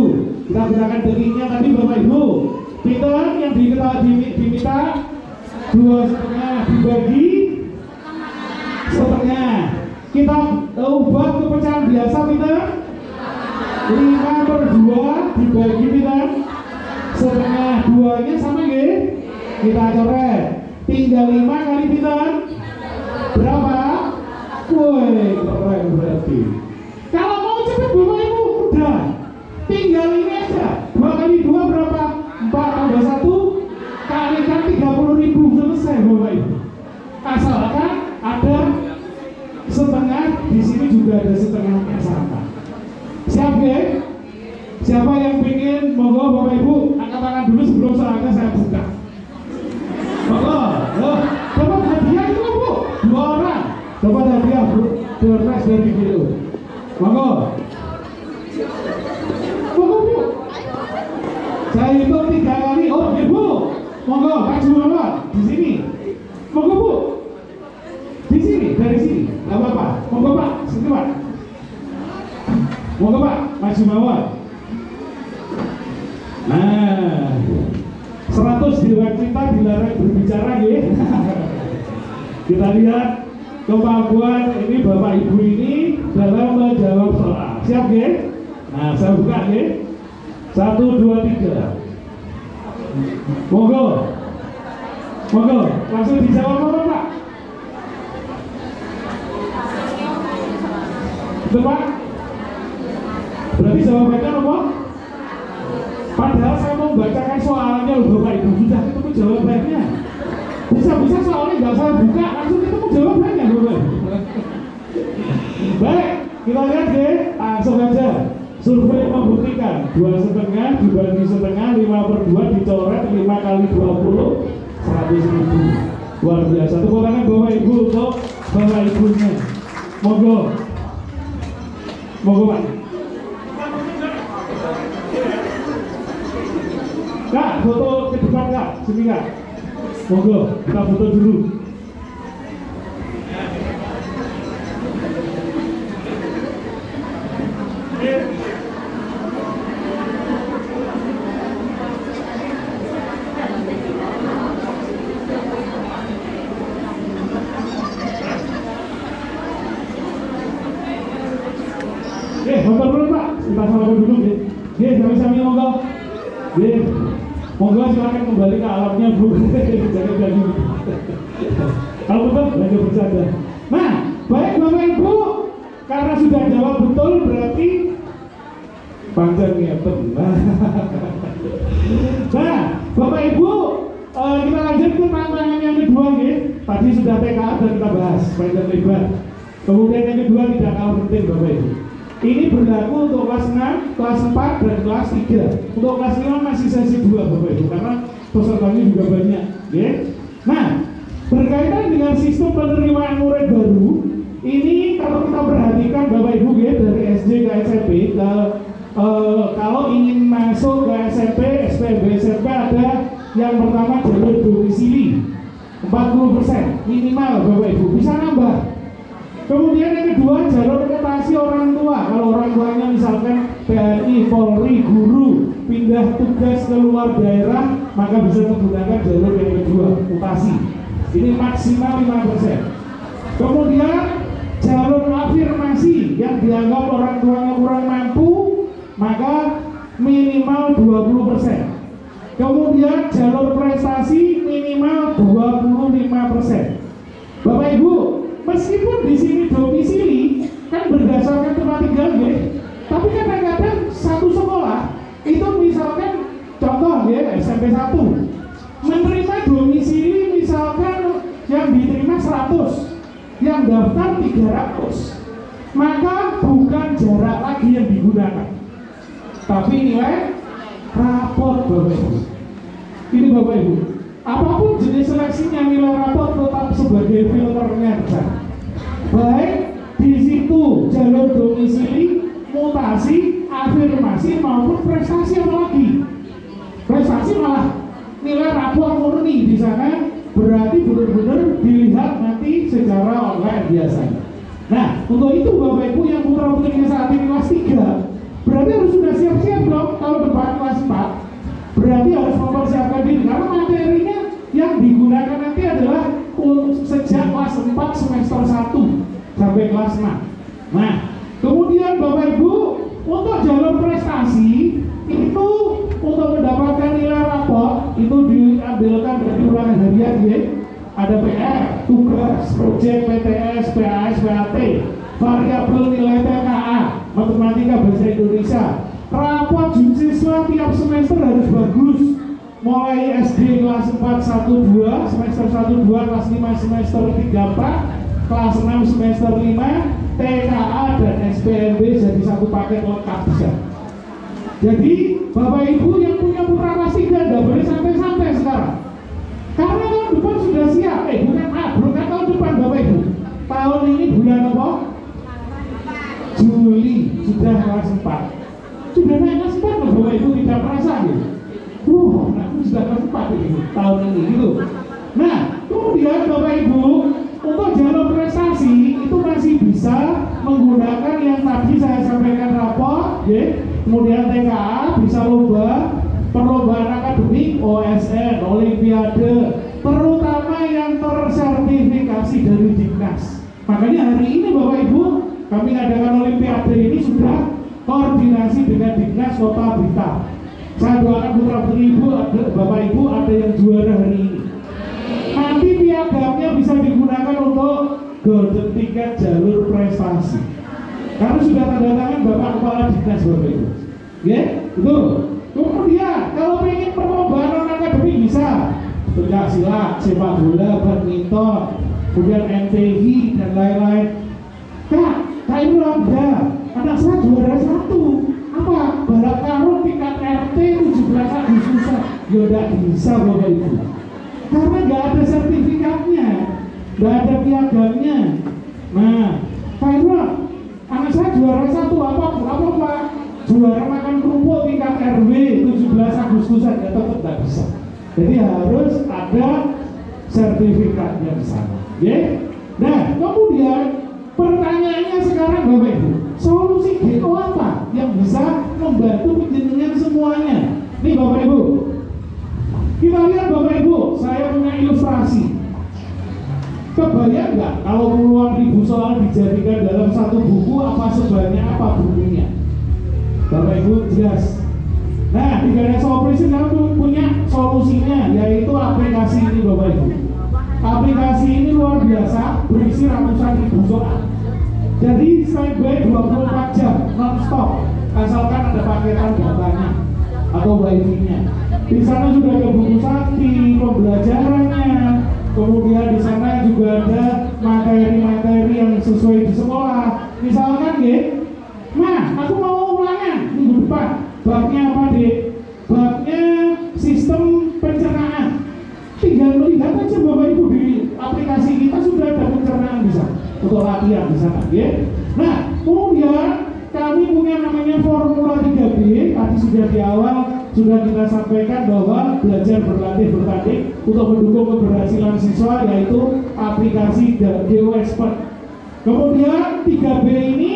Kita gunakan dekingnya tadi Bapak Ibu. Peter yang diminta 2,5 dibagi setengah. Kita ubah ke pecahan biasa Peter. 5/2 dibagi Peter setengah. 2-nya sama ya? Kita coret. Tinggal 5 kali Peter berapa? Woi, keren berarti. Kalau mau cepet Bapak Ibu udah tinggal ini aja. 2 kali 2 berapa? 4 tambah 1 kalikan 30.000 selesai Bapak Ibu. Asalkan ada setengah, di sini juga ada setengahnya sama. Siap ya? Siapa yang pengen monggo Bapak Ibu angkat tangan dulu sebelum saya buka. Monggo, dapat hadiah itu Bu, 2 orang dapat hadiah door prize dari video. Monggo Bu, saya hitung 3 kali. Oh Ibu, monggo maju mawon di sini. Monggo Bu, di sini, dari sini, nggak apa-apa. Monggo Pak, sini Pak. Monggo Pak, maju mawon. Nah 100 dewan cinta dilarang berbicara ya. Kita lihat kemampuan ini Bapak Ibu ini dalam menjawab soal. Siap ya? Nah saya buka ya. 1, 2, 3. Monggo langsung dijawab apa Pak? Betul Pak? Berarti jawabannya apa? Padahal saya mau bacakan soalnya loh Bapak Ibu, sudah ketemu jawabannya. Bisa soalnya nggak saya buka, langsung ketemu jawabannya Bapak Ibu. Baik, kita lihat deh, langsung aja. Survei membuktikan 2,5 dibagi setengah 5/2 dicoret 5 kali 20 100.000. Luar biasa. Tepuk tangan Bapak Ibu untuk Bapak Ibunya. Monggo Pak. Kak, foto ke depan Kak, sini Kak. Monggo, kita foto dulu. Foto dulu Pak, kita foto dulu deh. Sami-sami monggo. Monggo silakan kembali ke alamnya Bu. Jangan. Kalau betul belajar bercanda. Nah, baik Bapak Ibu, karena sudah jawab betul berarti panjang ya. Nah, Bapak Ibu, kita lanjut ke tantangan yang kedua nih. Tadi sudah TKA dan kita bahas panjang lebar. Kemudian yang kedua tidak kalah penting Bapak Ibu. Ini berlaku untuk kelas 6, kelas 4, dan kelas 3. Untuk kelas 5 masih sesi 2 Bapak Ibu, karena pesertanya juga banyak ya. Nah, berkaitan dengan sistem penerimaan murid baru, ini kalau kita perhatikan Bapak Ibu ya, dari SD ke SMP, kalau ingin masuk ke SMP, SPB, SMP ada yang pertama jalur domisili 40% minimal Bapak Ibu, bisa nambah. Kemudian yang kedua jalur rotasi orang tua, kalau orang tuanya misalkan TNI, Polri, guru pindah tugas ke luar daerah, maka bisa menggunakan jalur yang kedua, mutasi. Ini maksimal 5%. Kemudian jalur afirmasi yang dianggap orang tuanya kurang mampu, maka minimal 20%. Kemudian jalur prestasi minimal 25%. Bapak Ibu, meskipun di sini domisili kan berdasarkan tempat tinggal ya, tapi kadang-kadang satu sekolah itu misalkan contoh ya SMP 1 menerima domisili misalkan yang diterima 100, yang daftar 300, maka bukan jarak lagi yang digunakan, tapi nilai rapor Bapak Ibu. Ini Bapak Ibu, apapun jenis seleksinya nilai rapor tetap sebagai filternya baik di situ jalur domisili, mutasi, afirmasi maupun prestasi. Apalagi prestasi malah nilai rapor murni di sana, berarti benar-benar dilihat nanti secara online biasanya. Nah, untuk itu Bapak Ibu yang putra-putrinya saat ini kelas 3 berarti harus sudah siap-siap dong. Kalau depan kelas 4 berarti harus mempersiapkan diri, karena materinya yang digunakan nanti adalah sejak kelas 4 semester 1 sampai kelas 6. Nah, kemudian Bapak Ibu untuk jalur prestasi itu untuk mendapatkan nilai rapor itu diambilkan dari ulangan harian ya. Ada PR, tugas, proyek, PTS, PAS, PAT, variabel nilai TKA, matematika, bahasa Indonesia. Rapor siswa tiap semester harus bagus. Mulai SD kelas 4 1 2, semester 1 2, kelas 5 semester 3 4, kelas 6 semester 5, TKA dan SPMB jadi satu paket lengkap bisa. Jadi Bapak Ibu yang punya putra kelas 3 nggak boleh santai-santai sekarang. Karena tahun depan sudah siap, bukan tahun depan Bapak Ibu. Tahun ini bulan apa? Juli sudah kelas 4. Sudah naik kelas 4 loh Bapak Ibu, tidak merasa gitu. Aku sudah kelas 4 ini tahun ini gitu. Nah, kemudian Bapak Ibu untuk jalur prestasi itu masih bisa menggunakan yang tadi saya sampaikan rapor, ya. Kemudian TKA bisa lomba, perlombaan akademik, OSN, Olimpiade, terutama yang tersertifikasi dari Dignas. Makanya hari ini Bapak Ibu kami adakan Olimpiade ini sudah koordinasi dengan Dignas Kota Blitar. Saya doakan putra putri Ibu, Bapak Ibu ada yang juara hari ini. Nanti piagamnya bisa digunakan untuk golden ticket jalur prestasi. Karena sudah tanda tangan Bapak Kepala Dinas Bapak Ibu. Ya, itu. Kemudian kalau ingin perlombaan non akademik bisa pencak silat, sepak bola, badminton, kemudian MTQ dan lain-lain. Kak ini lambda, anak saya juara 1. Apa? Balap karung tingkat RT 17 Agustusan. Ya tidak bisa Bapak Ibu. Karena nggak ada sertifikatnya, nggak ada piagamnya. Nah, Pak Irwan, anak saya juara 1 apa Pak? Juara makan kerupuk tingkat RW 17 Agustusan, ya tetap nggak bisa. Jadi harus ada sertifikatnya di sana. Ya? Nah, kemudian pertanyaannya sekarang Bapak Ibu, solusi GO apa yang bisa membantu penjenengan semuanya? Nih Bapak Ibu, kita lihat Bapak Ibu, saya punya ilustrasi. Kebayang nggak kalau puluhan ribu soal dijadikan dalam satu buku, apa sebanyak apa bukunya? Bapak Ibu jelas. Nah, di Ganesha Operation kami punya solusinya, yaitu aplikasi ini Bapak Ibu. Aplikasi ini luar biasa, berisi ratusan ribu soal. Jadi standby 24 jam non-stop, asalkan ada paketan datanya. atau wifi-nya. Di sana juga ada buku sakti, pembelajarannya. Kemudian di sana juga ada materi-materi yang sesuai di sekolah. Misalkan, aku mau ulangan minggu depan. Babnya apa, Dek? Babnya sistem pencernaan. Tinggal melihat aja Bapak Ibu di aplikasi kita sudah ada pencernaan bisa untuk latihan di sana, Nah, kemudian kami punya namanya Formula 3B. Tadi sudah di awal sudah kita sampaikan bahwa belajar berlatih bertanding untuk mendukung keberhasilan siswa, yaitu aplikasi Geo Expert. Kemudian 3B ini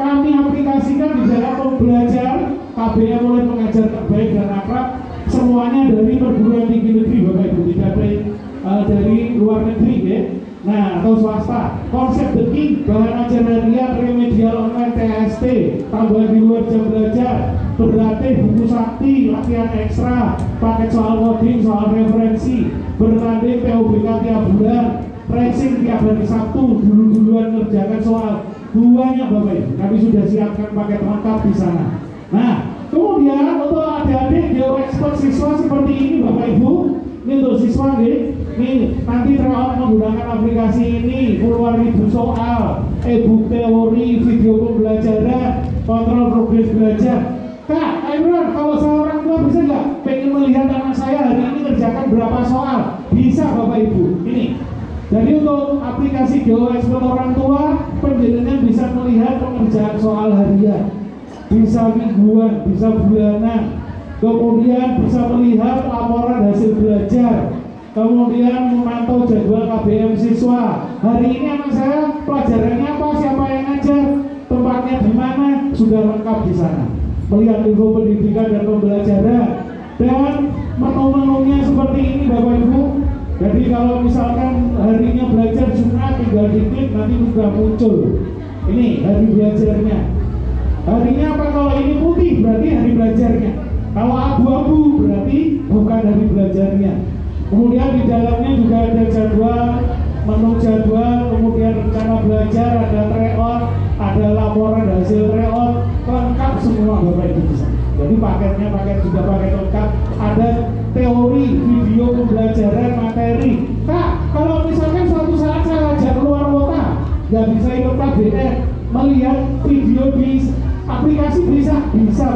kami aplikasikan di dalam belajar KBM mulai mengajar terbaik dan akrab, semuanya dari perguruan tinggi negeri Bapak Ibu, tidak dari luar negeri, Nah, atau swasta. Konsep The King, bahan ajar harian, remedial online TST, tambahan di luar jam belajar, berlatih, buku sakti, latihan ekstra, paket soal coding, soal referensi, bertanding PUBK tiap bulan, tracing tiap hari Sabtu, duluan ngerjakan soal. Banyak Bapak Ibu, kami sudah siapkan paket lengkap di sana. Nah, kemudian untuk adik-adik Geo Expert siswa seperti ini Bapak Ibu, ini untuk siswa nih, nanti terawat menggunakan aplikasi ini puluhan ribu soal, e-book teori, video pembelajaran, kontrol progres belajar. Kak, Imran, kalau seorang tua bisa nggak pengen melihat anak saya hari ini kerjakan berapa soal? Bisa Bapak Ibu, ini. Jadi untuk aplikasi Geo Expert orang tua, penjenengan bisa melihat pengerjaan soal harian, bisa mingguan, bisa bulanan, kemudian bisa melihat laporan hasil belajar, kemudian memantau jadwal KBM siswa. Hari ini anak saya pelajarannya apa, siapa yang ngajar, tempatnya di mana, sudah lengkap di sana. Melihat info pendidikan dan pembelajaran, dan menu-menunya seperti ini Bapak Ibu. Jadi kalau misalkan harinya belajar Jumat, tinggal diklik nanti sudah muncul. Ini hari belajarnya. Harinya apa? Kalau ini putih berarti hari belajarnya. Kalau abu-abu berarti bukan hari belajarnya. Kemudian di dalamnya juga ada jadwal, menu jadwal, kemudian rencana belajar, ada tryout, ada laporan hasil tryout, lengkap semua Bapak Ibu bisa. Jadi paketnya juga paket lengkap, ada teori, video pembelajaran, materi. Kak, kalau misalkan suatu saat saya ajak keluar kota, nggak bisa ikut KBM, melihat video di aplikasi bisa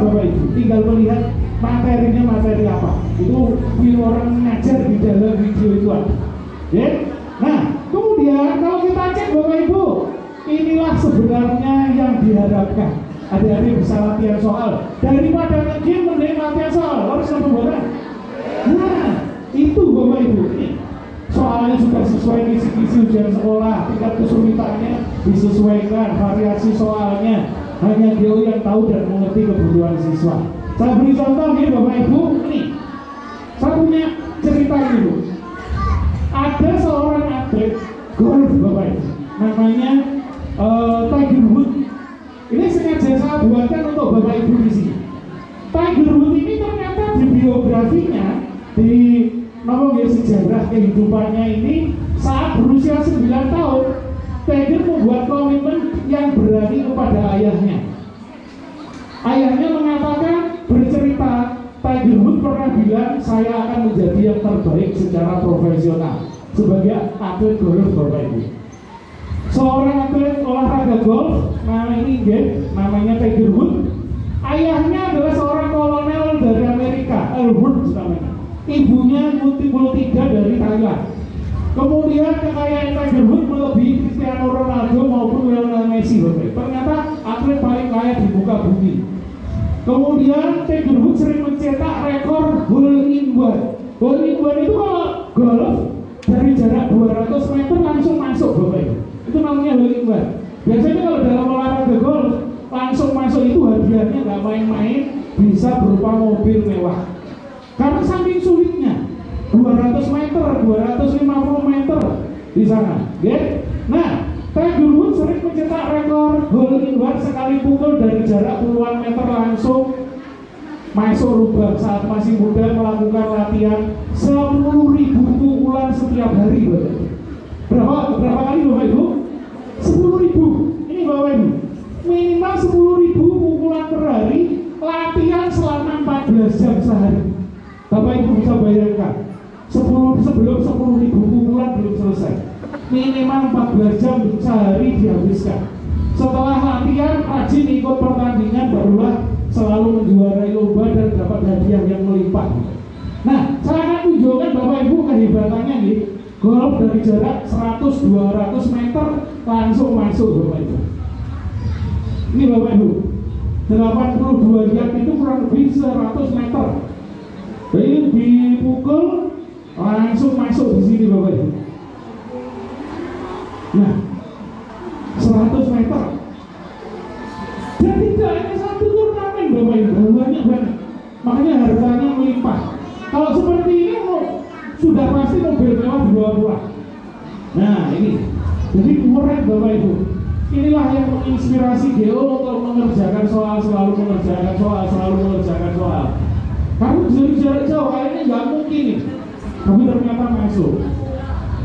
Bapak Ibu, tinggal melihat materinya materi apa. Itu video orang ngajar di dalam video itu ada. Nah, kemudian kalau kita cek Bapak Ibu, inilah sebenarnya yang diharapkan. Adik-adik bisa latihan soal daripada ngegame, mending latihan soal. Harus pembuatan. Nah, itu Bapak Ibu. Soalnya juga sesuai kisi-kisi ujian sekolah, tingkat kesulitannya disesuaikan, variasi soalnya hanya Geo yang tahu dan mengerti kebutuhan siswa. Saya beri contoh nih Bapak Ibu, ini saya punya cerita ini Bu. Ada seorang atlet golf Bapak Ibu, namanya Tiger Woods. Ini sengaja saya buatkan untuk Bapak Ibu di sini. Tiger Woods ini ternyata di biografinya, di sejarah kehidupannya ini, saat berusia 9 tahun, Tiger membuat komitmen yang berani kepada ayahnya. Ayahnya mengatakan, bercerita, Tiger Woods pernah bilang, saya akan menjadi yang terbaik secara profesional sebagai atlet golf Bapak Ibu. Seorang atlet olahraga golf, namanya Tiger Woods. Ayahnya adalah seorang kolonel dari Amerika, Elwood namanya. Ibunya multi-3 dari Thailand. Kemudian kekayaan Tiger Woods melebihi Cristiano Ronaldo maupun Lionel Messi. Ternyata atlet paling kaya di muka bumi. Kemudian Tiger Woods sering mencetak rekor hole in one. Hole in one itu kalau golf dari jarak 200 meter langsung masuk Bapak Ibu. Itu namanya hole in one. Biasanya kalau dalam olahraga golf langsung masuk itu hadiahnya nggak main-main, bisa berupa mobil mewah. Karena saking sulitnya 200 meter, 250 meter di sana. Nah, Tiger Woods sering mencetak rekor hole in one sekali pukul dari jarak puluhan meter langsung masuk lubang saat masih muda, melakukan latihan 10.000 pukulan setiap hari. Berapa kali Bapak Ibu? 10.000. Ini Bapak Ibu, minimal 10.000 pukulan per hari, latihan selama 14 jam bisa bayangkan 10 pukulan belum selesai, minimal 14 jam sehari dihabiskan. Setelah latihan rajin ikut pertandingan barulah selalu menjuarai lomba dan dapat hadiah yang melimpah. Nah, saya akan tunjukkan Bapak Ibu kehebatannya nih. Golf dari jarak 100-200 meter langsung masuk Bapak Ibu. Ini Bapak Ibu, 82 yard itu kurang lebih 100 meter. Jadi dipukul langsung masuk di sini Bapak Ibu. Nah, 100 meter. Dan tidak hanya satu turnamen Bapak Ibu, banyak banget. Makanya harganya melimpah. Kalau seperti ini sudah pasti mobil mewah dibawa pulang. Nah ini, jadi keren Bapak Ibu. Inilah yang menginspirasi Geo untuk mengerjakan soal, selalu mengerjakan soal, selalu mengerjakan soal. Kamu jarak jauh kayaknya nggak mungkin nih, tapi ternyata masuk.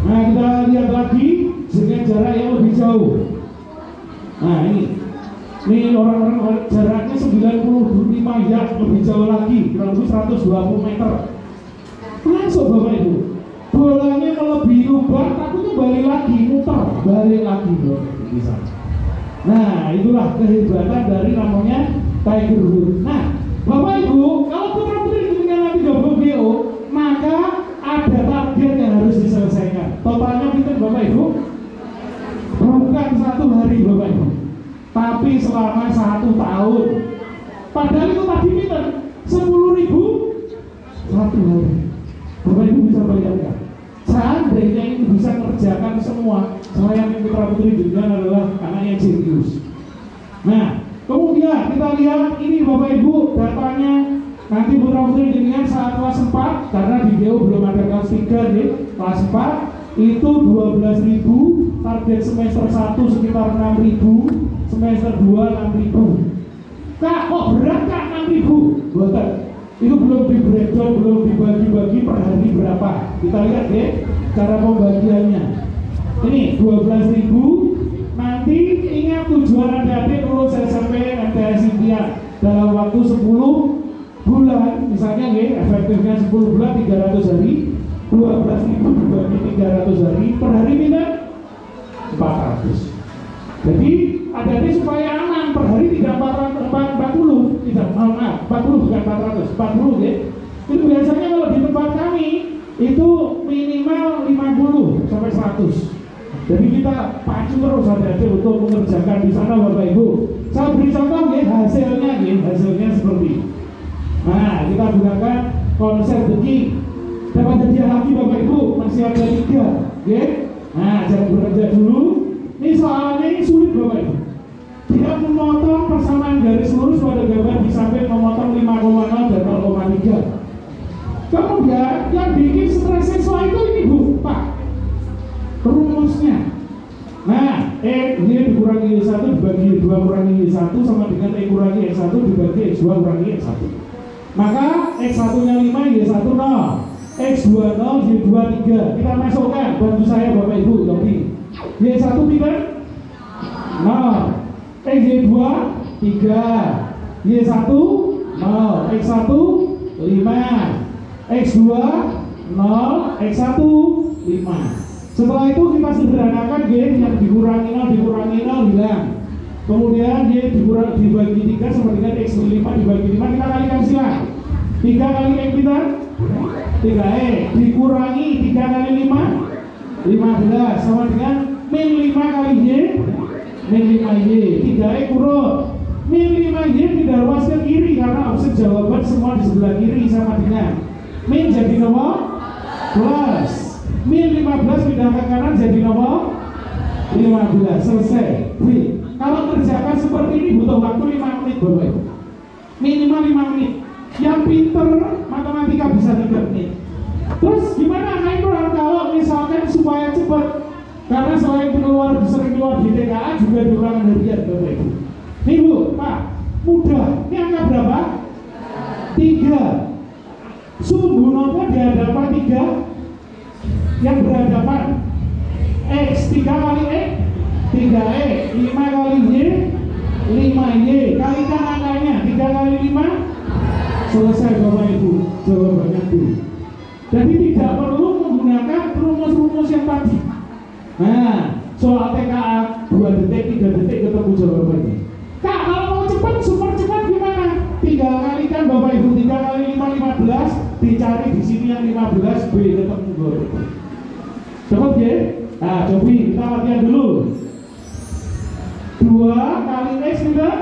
Nah kita lihat lagi dengan jarak yang lebih jauh. Nah ini orang-orang jaraknya 95 yard lebih jauh lagi, kurang lebih 120 meter. Masuk Bapak Ibu, bolanya melebihi lubang, takutnya balik lagi, muter, balik lagi bisa. Nah itulah kehebatan dari namanya Tiger Woods. Nah Bapak Ibu, kalau putra putri ketinggalan nanti gabung GO, maka ada target yang harus diselesaikan. Totalnya kita Bapak Ibu, bukan 1 hari Bapak Ibu, tapi selama 1 tahun. Padahal itu tadi kita 10.000 1 hari. Bapak Ibu bisa bayangkan, seandainya ini bisa kerjakan semua, saya yang putra putri juga adalah anak yang serius. Nah, kemudian kita lihat ini Bapak Ibu datanya nanti putra putri dengan saat kelas 4, karena di GEO belum ada kelas 3 nih, kelas 4 itu 12.000, target semester 1 sekitar 6.000, semester 2 6.000. Kak, kok berat Kak 6.000? Betul. Itu belum di breakdown, belum dibagi-bagi per hari berapa. Kita lihat ya cara pembagiannya. Ini 12.000. Nanti ingat tujuan adik-adik lulus SMP MTS impian dalam waktu 10 bulan. Misalnya ya, efektifnya 10 bulan 300 hari, 12.000 dibagi 300 hari, per hari kita 400. Jadi adik-adik supaya aman, per hari tidak 40, tidak, maaf 40 bukan 400, 40 ya. Itu biasanya kalau di tempat kami itu minimal 50 sampai 100. Jadi kita pacu terus adik-adik untuk mengerjakan di sana Bapak Ibu. Saya beri contoh ya hasilnya seperti ini. Nah kita gunakan konsep The King. Dapat hadiah lagi Bapak Ibu, masih ada 3 ya. Nah jangan bekerja dulu. Ini soalnya ini sulit Bapak Ibu. Dia memotong persamaan garis lurus pada gambar di samping memotong 5,0 dan 0,3. Kemudian yang bikin stres siswa itu ini Bu, Pak, rumusnya. Nah, dia dikurangi Y1 dibagi 2 kurangi Y1 sama dengan kurangi X1 dibagi X2 kurangi X1. Maka X1 nya 5, Y1 0, X2 0, Y2 3. Kita masukkan, bantu saya Bapak Ibu, Yogi. Y1 tidak 0, X2 3, Y1 0, X1 5, X2 0, X1 5. Setelah itu kita sederhanakan G yang dikurangi 0 hilang. Kemudian Y dibagi 3 sama dengan X5 dibagi 5, kita kalikan silang. 3 kali X kita 3E dikurangi 3 kali 5 15 sama dengan min 5 kali Y min 5Y. 3E kurang min 5Y didarwas ke kiri karena offset jawaban semua di sebelah kiri sama dengan min jadi nomor plus min 15 pindah ke kanan jadi nomor 15. Selesai. Kalau kerjakan seperti ini butuh waktu 5 menit Bapak Ibu, minimal 5 menit. Yang pinter matematika bisa 3 menit. Terus gimana kalau misalkan supaya cepat, karena selain sering keluar di TKA juga diulangan harian Bapak Ibu. Nih Bu, Pak, mudah. Ini angka berapa? 3. Sumbu nopo di hadapan 3 yang berhadapan X 3 kali X 3E 5 kali Y 5Y kalikan angkanya 3 kali 5 selesai Bapak Ibu, jawabannya B. Jadi tidak perlu menggunakan rumus-rumus yang tadi. Nah, soal TKA 2 detik, 3 detik ketemu jawabannya. Kak, kalau mau cepat, super cepat gimana? Tinggal kalikan Bapak Ibu, 3 kali 5, 15, dicari di sini yang 15, B ketemu. Cepat ya? Nah, coba kita latihan dulu. 2 kali X sudah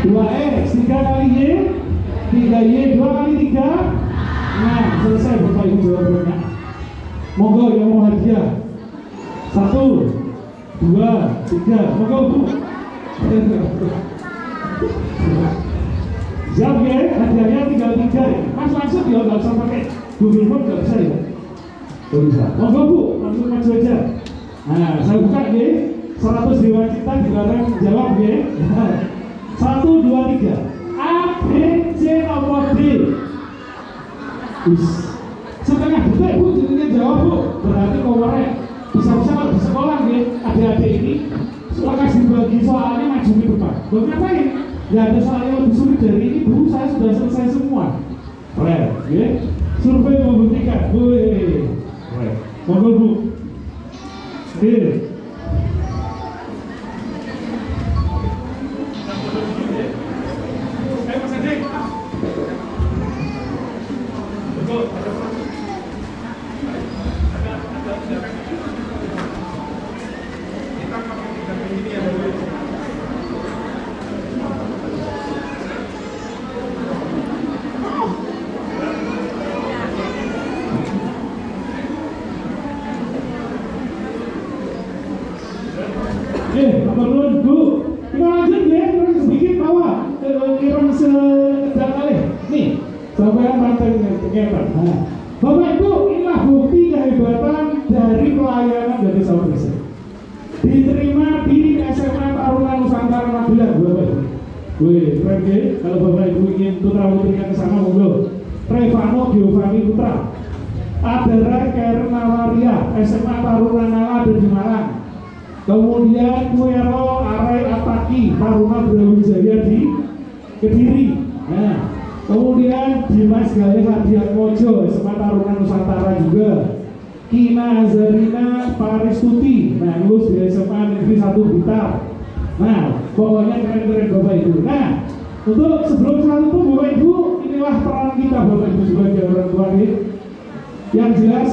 2X, 3 kali Y 3Y, 2 kali 3. Nah, selesai Bapak Ibu jawabannya. Monggo yang mau hadiah 1, 2, 3. Monggo Bu. Siap ya, hadiahnya tinggal 3. Mas langsung ya, nggak usah pakai Google Form, nggak bisa ya? Oh bisa. Monggo Bu, langsung maju aja. Nah, saya buka ya. 100 dewa cipta dilarang jawab ya. 1, 2, 3. A, B, C, nomor D. Setengah detik Bu, jadinya jawab Bu. Berarti komornya bisa-bisa kalau di sekolah ya, adik-adik ini kasih bagi soalnya maju ke depan. Loh ngapain? Ya ada soal yang lebih sulit dari ini Bu, saya sudah selesai semua. Keren, ya. Survei membuktikan. Wih, keren. Monggo Bu. Oke. Nomor 2 Bu, kita lanjut ya, kurang sedikit bawah, kurang sedang kali. Nih, sampai pantai kegiatan. Nah, Bapak Ibu, inilah bukti kehebatan dari pelayanan dari Sahabat Desa. Diterima di SMA Taruna Nusantara Magelang, Bapak Ibu. Wih, keren ya. Kalau Bapak Ibu ingin putra putrinya ke sana, monggo. Revano Giovanni Putra, Adara Karen Nawaria, SMA Taruna Nala ada di Malang. Kemudian Kuero Arai Ataki, Taruna Brawijaya di Kediri. Nah, kemudian Dimas Galih Hadiat Mojo, SMA Taruna Nusantara juga. Kina Zarina Paristuti, nah lulus di SMA Negeri 1 Blitar. Nah, pokoknya keren-keren Bapak Ibu. Nah, untuk sebelum saat itu Bapak Ibu, inilah peran kita Bapak Ibu sebagai orang tua ini. Yang jelas,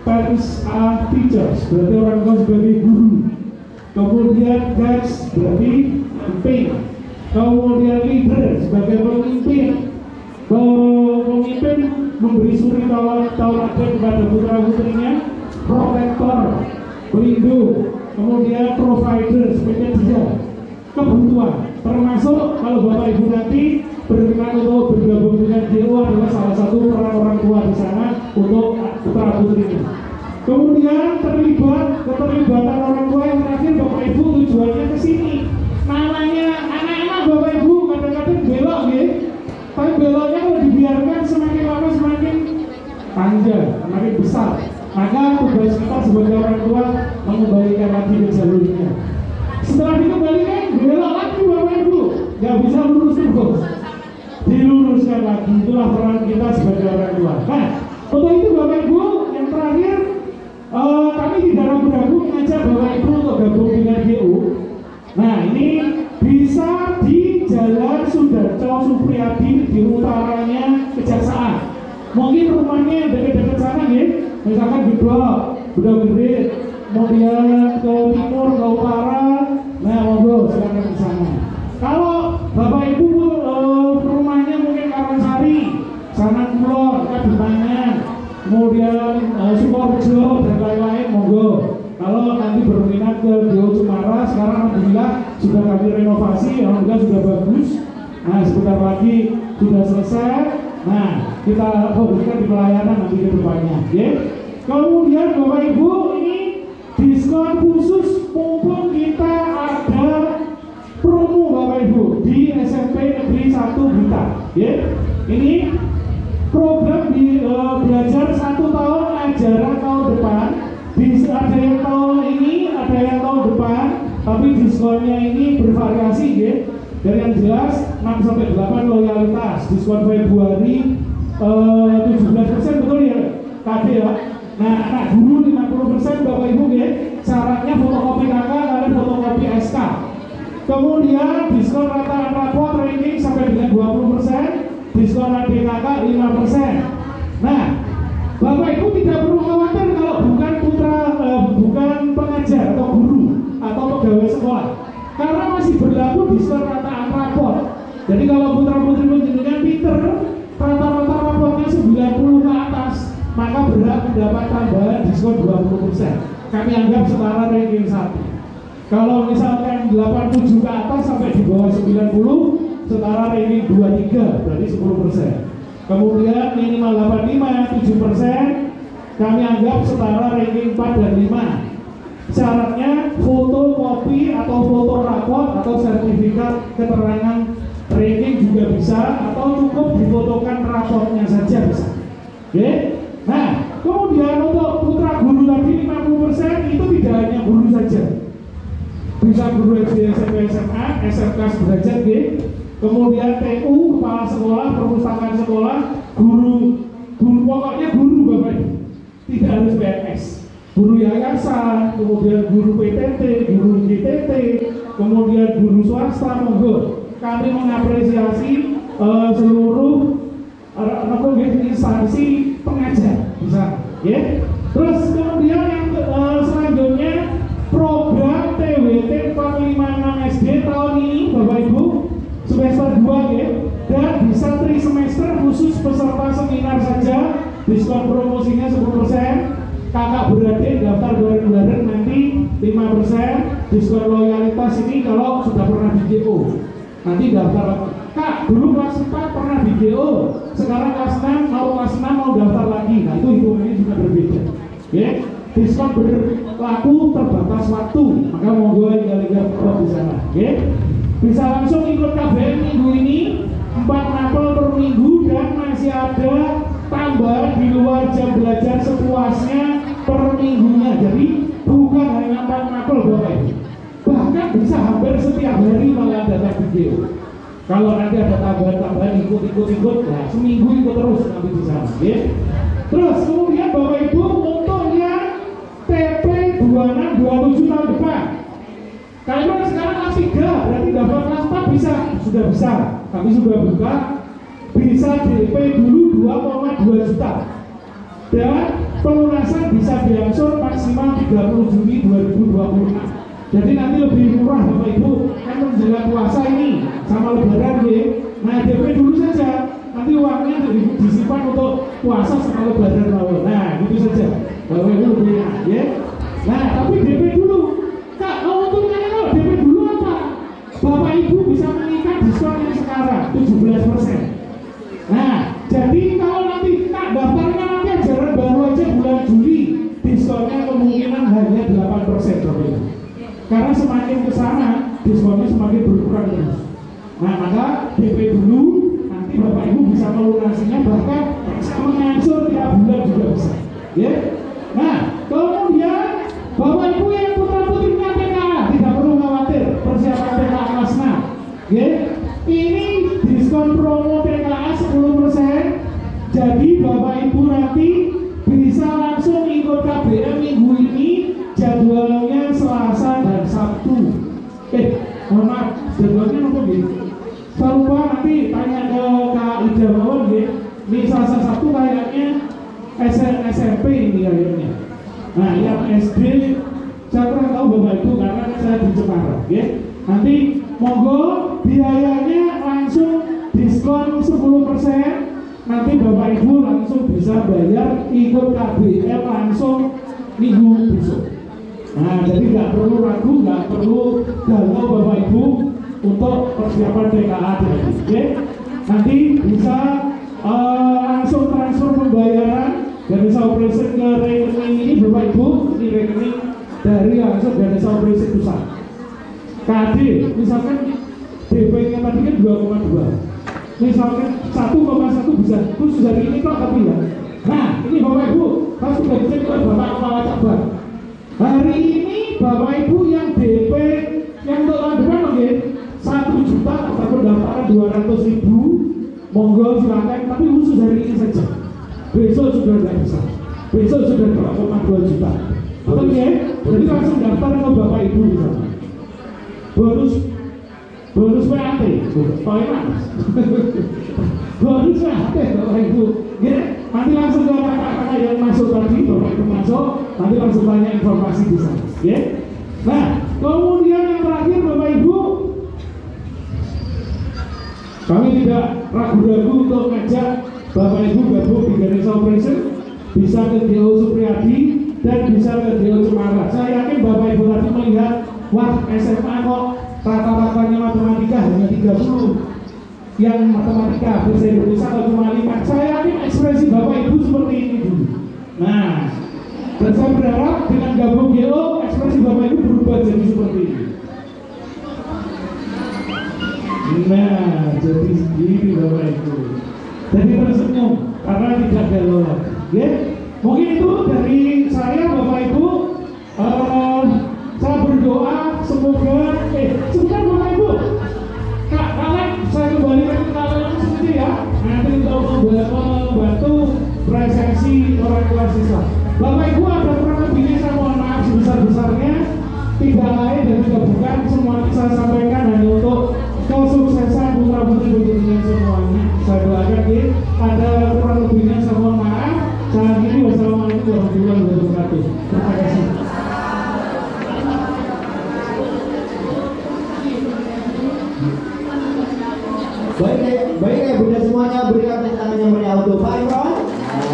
parents are teachers, berarti orang tua sebagai guru. Kemudian guys berarti pemimpin, kemudian leader sebagai pemimpin, pemimpin memberi suri tauladan kepada putra putrinya, protektor, pelindung, kemudian provider sebagai dia kebutuhan, termasuk kalau Bapak Ibu nanti berkenan untuk bergabung dengan DO adalah salah satu peran orang tua di sana untuk putra putrinya. Kemudian keterlibatan orang tua yang terakhir Bapak Ibu tujuannya ke sini. Namanya anak-anak Bapak Ibu kadang-kadang belok ya. Tapi beloknya kalau dibiarkan semakin lama semakin panjang, semakin besar. Maka tugas kita sebagai orang tua mengembalikan lagi ke jalurnya. Setelah dikembalikan belok lagi Bapak Ibu, nggak bisa lurus terus. Diluruskan lagi, itulah peran kita sebagai orang tua. Nah, untuk itu Bapak Ibu yang terakhir. Kami tidak ragu-ragu mengajak Bapak Ibu untuk gabung dengan GU. Nah, ini bisa di Jalan Sudarjo Supriyadi di utaranya Kejaksaan. Mungkin rumahnya dekat-dekat sana ya. Misalkan Gedok, Gedok Gede, kemudian ke timur, ke utara. Nah, monggo silakan ke sana. Kalau Bapak Ibu rumahnya mungkin Karangsari, Sanang Kulon, Kadimangan, kemudian Sukorejo dan lain-lain, monggo. Kalau nanti berminat ke Geo Cemara, sekarang alhamdulillah sudah kami renovasi, alhamdulillah sudah bagus. Nah, sebentar lagi sudah selesai. Nah, kita fokuskan di pelayanan nanti ke depannya, ya. Kemudian Bapak Ibu, ini diskon khusus mumpung kita ada promo Bapak Ibu di SMP Negeri 1 Blitar, ya. Ini program belajar 1 tahun ajaran tahun depan. Ada yang tahun ini, ada yang tahun depan, tapi diskonnya ini bervariasi ya. Dan yang jelas 6-8 loyalitas, diskon Februari 17% betul ya? KD ya. Nah, anak guru 50% Bapak Ibu ya. Syaratnya fotokopi KK dan fotokopi SK. Kemudian diskon rata rapot ranking sampai dengan 20%, diskon ADKK 5%. Nah, Bapak Ibu tidak perlu khawatir kalau bukan bukan pengajar atau guru atau pegawai sekolah, karena masih berlaku diskon rataan rapot. Jadi kalau putra-putri pendidikan pinter, rata-rata rapotnya 90 ke atas, maka berhak mendapat tambahan diskon 20%. Kami anggap setara ranking 1. Kalau misalkan 87 ke atas sampai di bawah 90, setara ranking 23, berarti 10%. Kemudian minimal 85, 7%, kami anggap setara ranking 4 dan 5. Syaratnya fotokopi atau foto rapor atau sertifikat keterangan ranking juga bisa, atau cukup difotokan raportnya saja bisa. Oke? Nah, kemudian untuk putra guru tadi 50% itu tidak hanya guru saja. Bisa guru SD, SMP, SMA, SMK sederajat G. Kemudian TU, kepala sekolah, perpustakaan sekolah, guru pokoknya guru Bapak Ibu. Tidak harus PNS. Guru yayasan, kemudian guru PTT, guru GTT, kemudian guru swasta, monggo. Kami mengapresiasi seluruh instansi pengajar bisa, ya. Terus kemudian yang selanjutnya program TWT 456 SD tahun ini Bapak Ibu semester 2 ya, dan bisa 3 semester khusus peserta seminar saja, diskon promosinya 10%. Kakak beradik daftar bareng-bareng nanti 5%, diskon loyalitas ini kalau sudah pernah di GO. Nanti daftar, Kak dulu kelas 4 pernah di GO, sekarang kelas 6 mau daftar lagi. Nah itu hitungannya juga berbeda. Ya, diskon berlaku terbatas waktu, maka monggo yang di sana. Ya, bisa langsung ikut KBM minggu ini 4 mapel per minggu, dan masih ada tambah di luar jam belajar sepuasnya per minggunya. Jadi bukan hanya 4 mapel Bapak Ibu, bahkan bisa hampir setiap hari malah datang video. Kalau nanti ada tambahan ikut, nah seminggu ikut terus nanti di sana. Ya. Terus kemudian Bapak Ibu untuk yang TP 2627 tahun depan, kalian sekarang kelas 3, berarti dapat kelas 4 sudah bisa. Kami sudah buka, bisa DP dulu 2,2 juta. Dan pelunasan bisa diangsur maksimal 30 Juni 2026. Jadi nanti lebih murah Bapak Ibu, kan menjelang puasa ini sama lebaran ya. Nah DP dulu saja, nanti uangnya disimpan untuk puasa sama lebaran lalu. Nah gitu saja Bapak Ibu lebih enak ya. Nah tapi DP dulu, Kak mau untungnya kalau DP dulu apa? Bapak Ibu bisa mengikat diskon yang sekarang 17%. Nah jadi kalau nanti Kak daftarnya nanti ajaran baru aja bulan Juli, diskonnya kemungkinan hanya 8% Bapak Ibu. Karena semakin ke sana diskonnya semakin berkurang terus. Nah maka DP dulu, nanti Bapak Ibu bisa melunasinya, bahkan bisa mengangsur tiap bulan juga bisa. Ya. Nah kemudian Bapak Ibu yang putra-putri TKA tidak perlu khawatir persiapan TKA kelas 6. Ya. Ini diskon promo TKA 10%. Jadi Bapak Ibu nanti bisa langsung ikut KBM minggu ini, jadwalnya Selasa dan Sabtu. Mohon maaf, jadwalnya apa gitu? Saya lupa, nanti tanya ke Kak Ida Mawon ya. Ini Selasa Sabtu kayaknya SMP ini kayaknya. Nah yang SD saya kurang tahu Bapak Ibu karena saya di Jepara ya. Nanti monggo biayanya langsung diskon 10%. Nanti Bapak Ibu langsung bisa bayar ikut KBM langsung minggu besok. Nah jadi nggak perlu ragu, nggak perlu galau Bapak Ibu untuk persiapan TKA ya. Nanti bisa langsung transfer pembayaran dan bisa operasi ke rekening ini Bapak Ibu. Ini rekening dari langsung dari operasi pusat. KD misalkan DP-nya tadi kan 2,2, misalkan 1,1 bisa khusus dari ini kok tapi ya. Nah ini Bapak Ibu harus sudah dicek oleh Bapak Kepala Cabang. Hari ini Bapak Ibu yang DP yang untuk tahun depan oke 1 juta atau pendaftaran 200.000, monggo silakan, tapi khusus hari ini saja. Besok sudah tidak bisa. besok sudah 2,2 juta. Betul ya? Jadi langsung daftar ke Bapak Ibu di sana. Bonus PAT, Mas. Bonus PAT Bapak Ibu. Ya, nanti langsung ke kakak-kakak yang masuk tadi, Bapak Ibu masuk, nanti langsung tanya informasi di sana. Ya. Nah, kemudian yang terakhir Bapak Ibu, kami tidak ragu-ragu untuk ngajak Bapak Ibu gabung di Ganesha Operation, bisa ke DO Supriyadi dan bisa ke DO Cemara. Saya yakin Bapak Ibu tadi melihat, wah SMA kok rata-ratanya matematika hanya 30, yang matematika bahasa Indonesia kalau cuma 5. Saya yakin ekspresi Bapak Ibu seperti ini dulu. Nah, dan saya berharap dengan gabung GO, ekspresi Bapak Ibu berubah jadi seperti ini. Nah, jadi segini Bapak Ibu. Jadi tersenyum karena tidak galau. Ya, mungkin itu dari saya Bapak Ibu. Saya berdoa semoga sebentar Bapak Ibu. Kalian saya kembalikan ke kalian seperti ya. Nanti untuk membantu presensi orang tua siswa. Bapak Ibu ada kurang lebihnya saya mohon maaf sebesar-besarnya. Tidak lain dan tidak bukan semua saya sampaikan hanya untuk kesuksesan putra putri dengan semuanya. Saya doakan ya. Ada kurang lebihnya saya mohon maaf. Saya akhiri wassalamualaikum warahmatullahi wabarakatuh. Terima kasih. Baik ya Bunda semuanya, berikan tepuk tangan yang meriah untuk Pak Imron.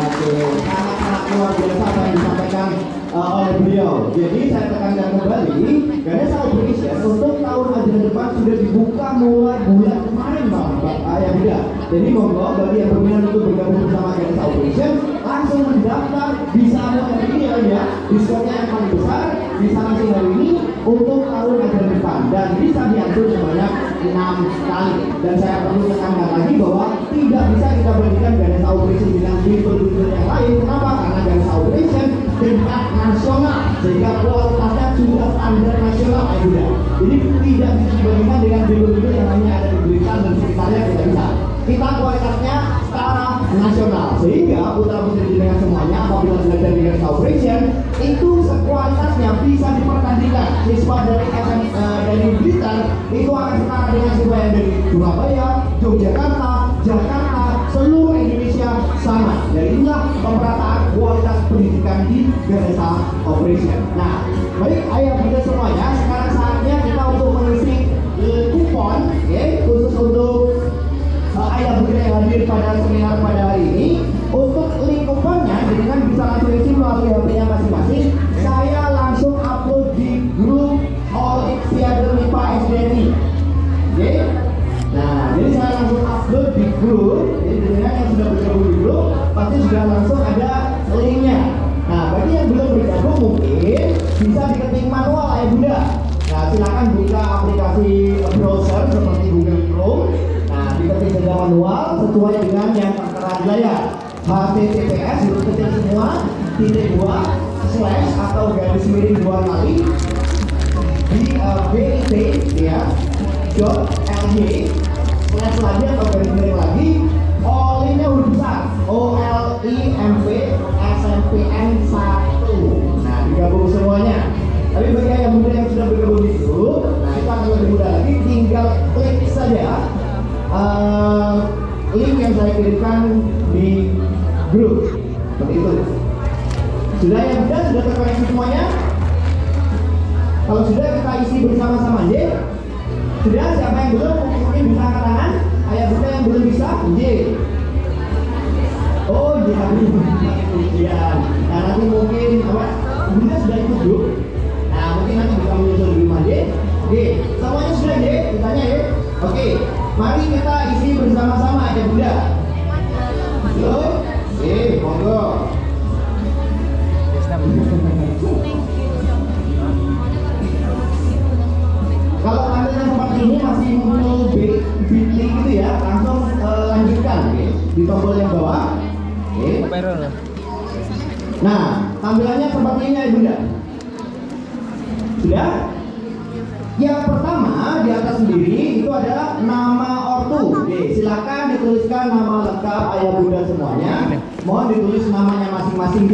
Oke, sangat luar biasa apa yang disampaikan oleh beliau. Jadi saya tekankan kembali, Ganesha Operation untuk tahun ajaran depan sudah dibuka mulai bulan kemarin Bapak Ayah Bunda. Jadi monggo bagi yang berminat untuk bergabung bersama Ganesha Operation langsung mendaftar, bisa mulai hari ini ya, diskonnya yang paling besar bisa langsung hari ini untuk tahun ajaran depan dan bisa diatur sebanyak 6 kali. Dan saya perlu tekankan lagi bahwa tidak bisa kita bandingkan Ganesha Operation dengan fitur-fitur yang lain. Kenapa? Karena Ganesha Operation tingkat nasional sehingga kualitasnya sudah standar nasional ya Bunda. Jadi tidak bisa dibandingkan dengan fitur-fitur yang hanya ada di Blitar dan sekitarnya, tidak bisa. Kita kualitasnya secara nasional sehingga putra putri dengan semuanya apabila belajar di Ganesha Operation itu kualitasnya bisa dipertandingkan. Siswa dari dari Blitar itu akan setara dengan siswa yang dari Surabaya, Yogyakarta, Jakarta, seluruh Indonesia sama. Jadi inilah pemerataan kualitas pendidikan di Ganesha Operation. Nah, baik ayah bunda semuanya, sekarang saatnya kita untuk mengisi kupon, khusus untuk ayah bunda yang hadir pada seminar pada hari ini. Untuk link kuponnya, dengan bisa langsung isi melalui HP-nya masing-masing. Saya langsung upload di grup Olimpiade MIPA SDNI. Oke? Nah, jadi saya langsung upload di grup. Jadi dengan yang sudah bergabung di grup, pasti sudah langsung ada linknya. Nah, bagi yang belum bergabung mungkin bisa diketik manual ya Bunda. Nah, silakan buka aplikasi browser seperti Google Chrome. Nah, diketik saja manual sesuai dengan yang tertera di layar. HTTPS huruf kecil semua // atau garis miring 2 kali bit ya .ly / lagi atau garis miring lagi OLIMP-nya huruf besar OLIMP SMPN 1. Nah, digabung semuanya. Tapi bagi yang muda yang sudah bergabung di grup, nah itu akan lebih mudah lagi, tinggal klik saja link yang saya kirimkan di grup seperti itu. Sudah ya Bunda? Sudah terkoneksi semuanya? Kalau sudah kita isi bersama-sama J. Sudah? Siapa yang belum? Mungkin bisa angkat tangan. Ayah Bunda yang belum bisa J. Oh iya, iya. Nah nanti mungkin apa? Bunda sudah ikut grup. Nah mungkin nanti bisa menyusul di rumah J. J. Semuanya sudah J? Ditanya ya. Oke. Mari kita isi bersama-sama Ayah Bunda. Belum? Monggo. Kalau tampilnya seperti ini masih muncul bit link gitu ya, langsung lanjutkan di tombol yang bawah. Nah, tampilannya seperti ini ya Bunda. Sudah? Yang pertama di atas sendiri itu adalah nama ortu. Oke, silakan dituliskan nama lengkap ayah bunda semuanya. Mohon ditulis namanya masing-masing,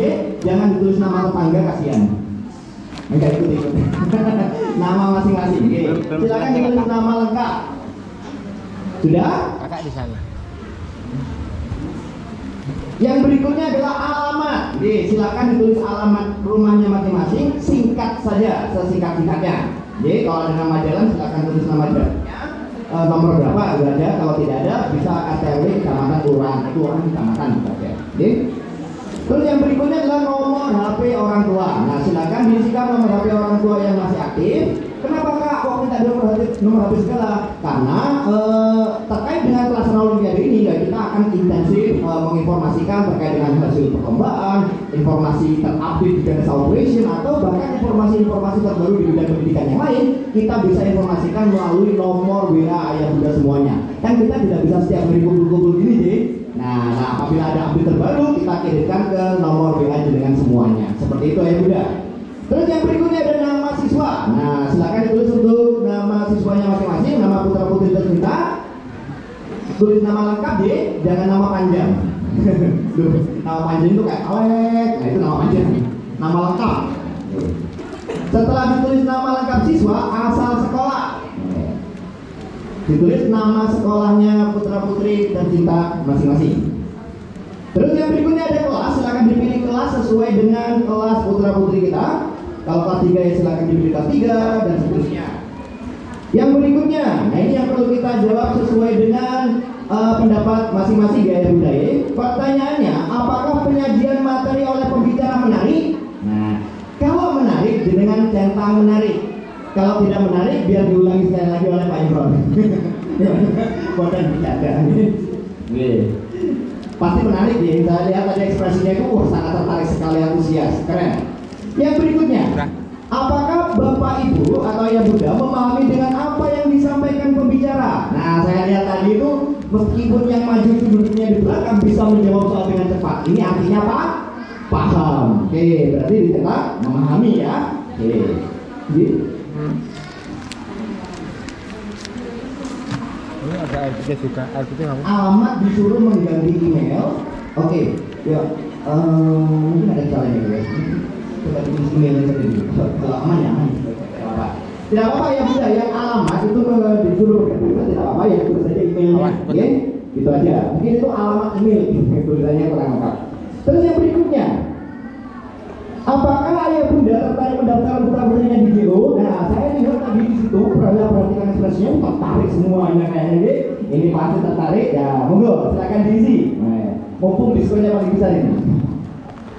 jangan ditulis nama tetangga, kasihan. Enggak ikut. Nama masing-masing. Silakan ditulis nama lengkap. Sudah? Kakak di sana. Yang berikutnya adalah alamat. Silakan ditulis alamat rumahnya masing-masing, singkat saja, sesingkat-singkatnya. Jadi kalau ada nama jalan silakan tulis nama jalannya, nomor berapa ada. Kalau tidak ada bisa RT/RW, kecamatan, kelurahan, itu orang kecamatan saja. Terus yang berikutnya adalah nomor HP orang tua. Nah silakan diisikan nomor HP orang tua yang masih aktif. Kenapa kak kok minta nomor HP segala? Karena terkait dengan pelaksanaan Olimpiade ini ya, kita akan intensif menginformasikan terkait dengan hasil perlombaan, informasi terupdate di Ganesha Operation, atau bahkan informasi-informasi terbaru di bidang pendidikan yang lain kita bisa informasikan melalui nomor WA ayah bunda semuanya. Kan kita tidak bisa setiap hari kumpul-kumpul gini deh. Nah, apabila ada update terbaru kita kirimkan ke nomor WA dengan semuanya. Seperti itu ayah bunda. Terus yang berikutnya ada nama siswa. Nah, silakan ditulis untuk nama siswanya masing-masing, nama putra putri tercinta. Tulis nama lengkap jangan nama panjang. Nama panjang itu kayak awet, nah itu nama panjang. Nama lengkap. Setelah ditulis nama lengkap siswa, asal sekolah. Ditulis nama sekolahnya putra putri tercinta masing-masing. Terus yang berikutnya ada kelas, silakan dipilih kelas sesuai dengan kelas putra putri kita. Kalau kelas 3 ya silakan dipilih kelas 3 dan seterusnya. Yang berikutnya, nah ini yang perlu kita jawab sesuai dengan pendapat masing-masing gaya budaya. Pertanyaannya, apakah penyajian materi oleh pembicara menarik? Nah, kalau menarik dengan centang menarik. Kalau tidak menarik, biar diulangi sekali lagi oleh Pak Imron. Bukan bercanda. Pasti menarik ya. Saya lihat tadi ekspresinya itu sangat tertarik sekali, antusias, keren. Yang berikutnya, apakah Bapak Ibu atau Ayah Bunda memahami dengan apa yang disampaikan pembicara? Nah, saya lihat tadi itu meskipun yang maju itu duduknya di belakang bisa menjawab soal dengan cepat. Ini artinya apa? Paham. Oke, berarti dicetak memahami ya. Oke. Ini ada air putih juga. Air putih apa? Alamat disuruh mengganti email. Oke, yuk. Mungkin ada caranya guys. Coba tulis emailnya sendiri. Kalau aman ya aman. Tidak apa-apa ya Bunda, yang alamat itu disuruh berganti email tidak apa-apa ya, tulis saja emailnya. Oke, gitu aja. Mungkin itu alamat email. Tulisannya kurang lengkap. Terus yang berikutnya, apakah Ayah Bunda tertarik mendaftar putra putrinya di Giro? Nah, saya lihat tadi di situ, perhatikan ekspresinya tertarik semuanya kayaknya deh. Ini pasti tertarik ya, monggo silakan diisi. Nah, mumpung diskonnya paling besar ini.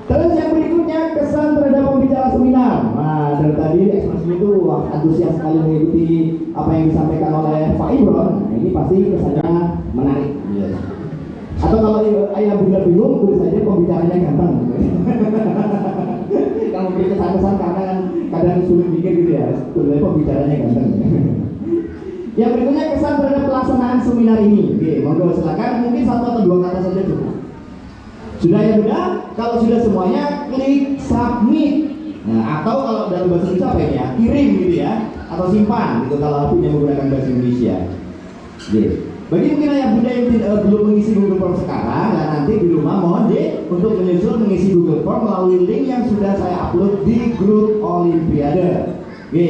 Terus yang berikutnya, kesan terhadap pembicara seminar. Nah, dari tadi ekspresinya itu antusias sekali mengikuti apa yang disampaikan oleh Pak Imron. Nah, ini pasti kesannya menarik. Yes. Atau kalau Ayah Bunda bingung, tulis saja pembicaranya gampang. Kalau beri kesan-kesan karena kadang sulit mikir gitu ya, tulis pembicaranya ganteng. Yang berikutnya, kesan terhadap pelaksanaan seminar ini. Oke, monggo silakan, mungkin 1 atau 2 kata saja cukup. Sudah ya Bunda? Kalau sudah semuanya, klik submit. Nah, atau kalau dalam bahasa Indonesia apa ya? Kirim gitu ya, atau simpan gitu kalau punya menggunakan bahasa Indonesia. Oke. Bagi mungkin Ayah Bunda yang belum mengisi Google Form sekarang, dan nanti di rumah mohon untuk menyusul mengisi Google Form melalui link yang sudah saya upload di grup Olimpiade. Oke.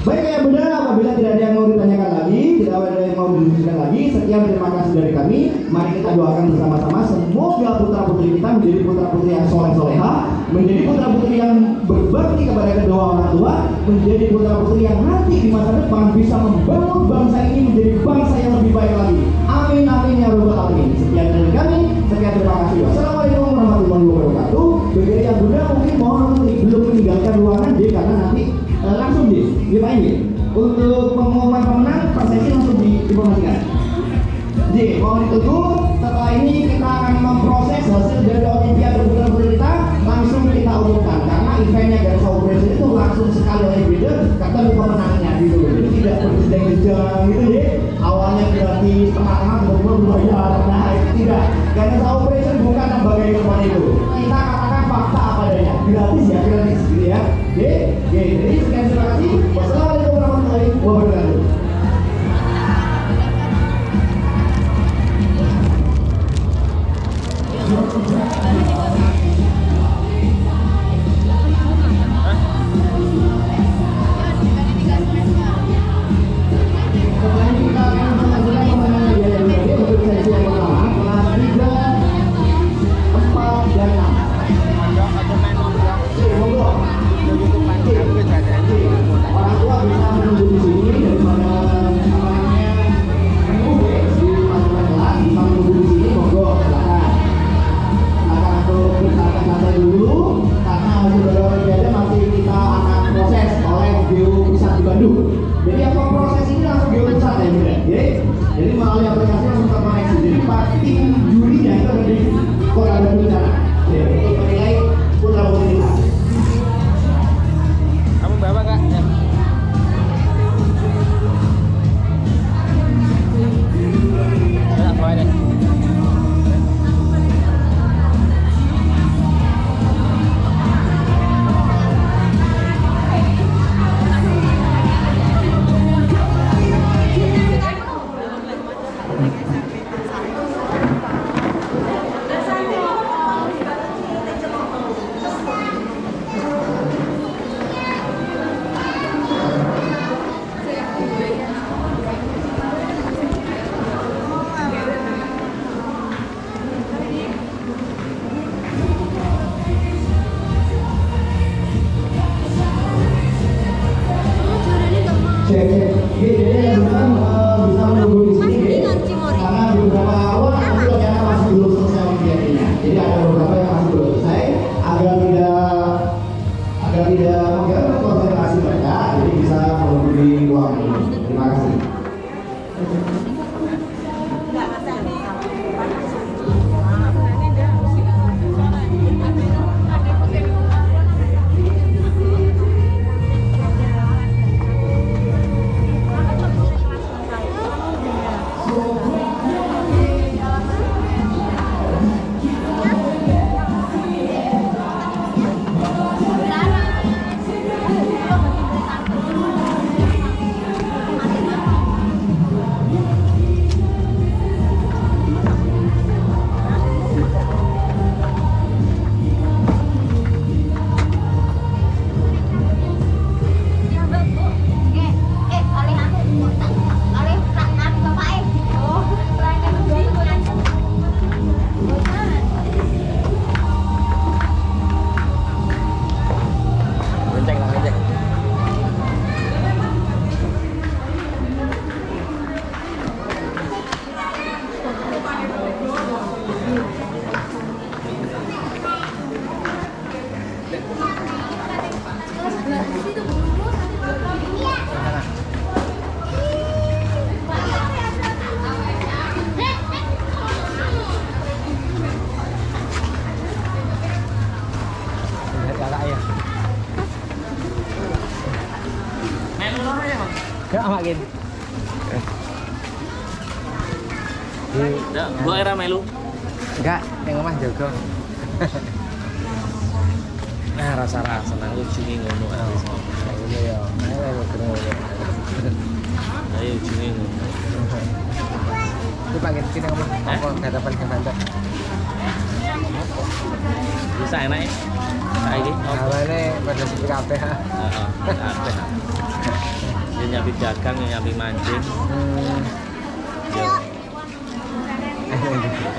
Baik Ayah Bunda, apabila tidak ada yang mau ditanyakan lagi, tidak ada yang mau didiskusikan lagi, sekian terima kasih dari kami. Mari kita doakan bersama-sama semoga putra putri kita menjadi putra putri yang soleh-soleha, menjadi putra putri yang berbakti kepada kedua orang tua, menjadi putra putri yang nanti di masa depan bisa membangun bangsa ini menjadi bangsa yang lebih baik lagi. Amin amin ya rabbal alamin. Sekian dari kami, sekian terima kasih. Wassalamualaikum warahmatullahi wabarakatuh. Bagi Ayah Bunda mungkin mohon belum meninggalkan ruangan karena nanti langsung dipanggil untuk pengumuman pemenang persesi langsung diinformasikan. Jadi mohon ditunggu. Setelah ini kita akan memproses hasil dari Olimpiade putra putri kita, langsung kita umumkan karena eventnya Ganesha Operation itu langsung sekali Olimpiade ketemu pemenangnya gitu. Jadi tidak berjenjang gitu deh. Awalnya gratis, tengah-tengah benar-benar berbayar. Nah itu tidak. Ganesha Operation bukan bagaimana itu. Kita katakan fakta apa adanya. Gratis ya, gratis gitu ya. Oke, jadi sekian terima kasih. Wassalamualaikum warahmatullahi wabarakatuh. Jadi apa proses ini langsung diuruskan ya Bunda? Jadi melalui aplikasi langsung terkoneksi. Jadi tim jurinya itu ada di Kota Batu di sana. Untuk menilai putra putri kita. Kamu bawa nggak? Ya. Ya, bawa deh. Jadi yang bisa menunggu di sini karena di beberapa awal nanti ternyata masih belum selesai olimpiadanya. Jadi ada beberapa yang masih belum selesai agar tidak mengganggu konsentrasi mereka. Jadi bisa menunggu di ruang ini. Terima kasih. Ya, makin. Ya, gua era melu. Enggak, yang omah jaga. Nah, rasa-rasa nang ujunge ngono ae. Ini ya, ayo ketemu. Ayo ujunge ngono. Itu pengen kini omah apa hadapan ke Banten. Bisa enak ya. Saiki Awalnya pada sepi kabeh. heeh, kabeh. Ya nyambi dagang, ya nyambi mancing. Ya.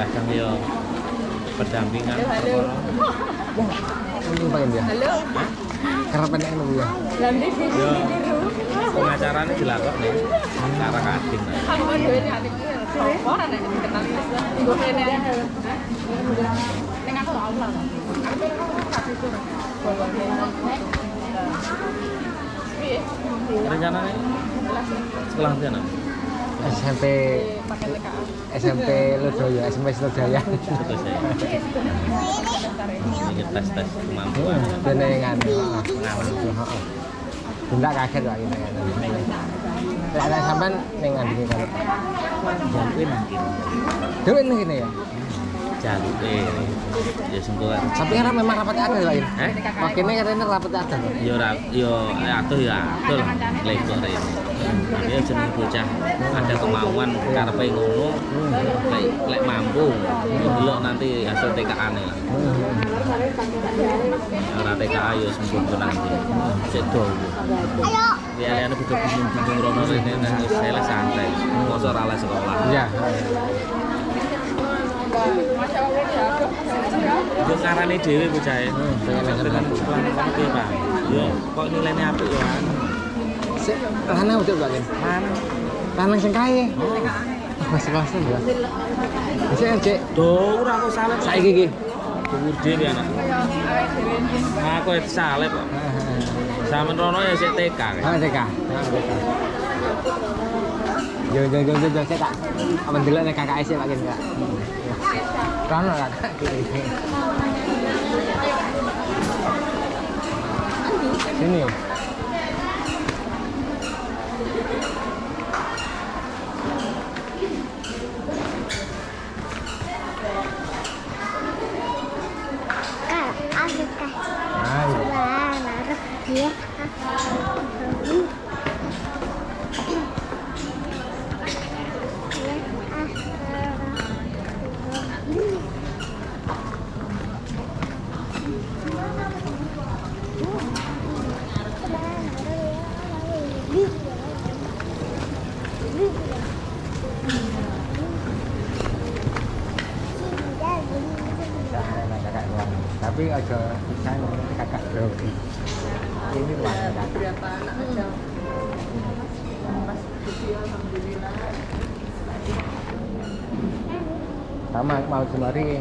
Kadang yo pendampingan perkara. Ini pengen dia. Halo. Karena pendek lu ya. Yo pengacaranya dilakok nih. Cara kading. Rencananya sekolah nanti anak? SMP Lodaya, SMP Lodaya. Betul saya. Ini tes kemampuan. Dengan Pengalaman. Bunda kaget lah gitu kan. Lah ada sampean ning ngandingi kalau Jauhin mungkin. Dewen gini ya. jaluk ya sengko. Tapi kan memang rapatnya ada lain. Makanya katanya rapatnya ada. Yo atuh ya atuh lah lekor ini. Tapi ya jeneng bocah ada kemauan karepe ngono. Lek mampu delok nanti hasil TKA-ne lah. Ora TKA yo sempurna nanti. Sedo. Ayo. Ya ana butuh bingung rono rene nang saya santai. Mosok ora les sekolah. Iya. Yo karane dhewe bocahe. Dengan pelan-pelan piye, Pak? Yo kok nilainya apik yo kan. Sik, lanang udah Pak. Lanang sing kae. Masih kelasnya ya. Bisa kan, Cek? Duh, ora aku salep. Saiki iki. Dhuwur dhewe anak. Aku itu salep kok. Sampeyan rono ya sik TK. Ah, TK. Yo saya tak. Aman delok nek KKS ya Pak Gen, Kak. Rono Kakak. Sini. Iya. Tapi aja saya kakak grogi. Ini ruangan kakak. Berapa anak aja? Pas video alhamdulillah. Sama mau semari.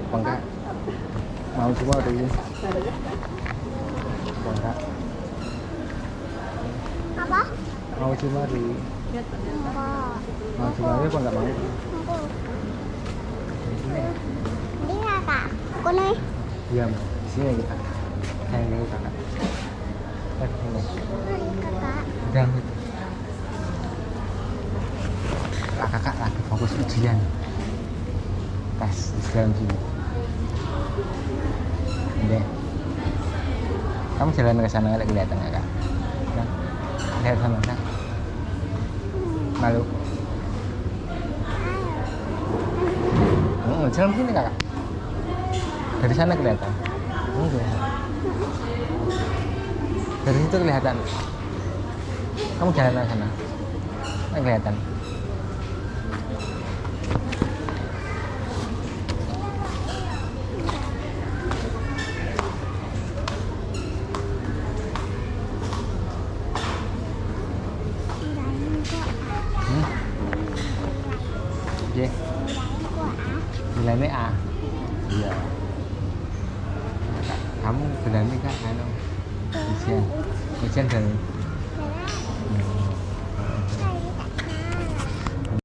Enggak. Mau semari. Enggak. Apa? Mau semari. Mau semari apa enggak mau? Ini kakak. Aku nih. Iya, sini kita. Ini kakak. Ini. Kakak. Udah. Lah kakak lagi fokus ujian. Tes di dalam sini. Udah. Kamu jalan ke sana nggak kelihatan nggak kak? Kan? Lihat sana kan? Malu. Jalan sini kakak. Dari sana kelihatan. Enggak. Dari situ kelihatan. Kamu jalan ke sana. Nggak kelihatan. Oke. Nilainya A. Iya. Kamu berani kak? Ujian dan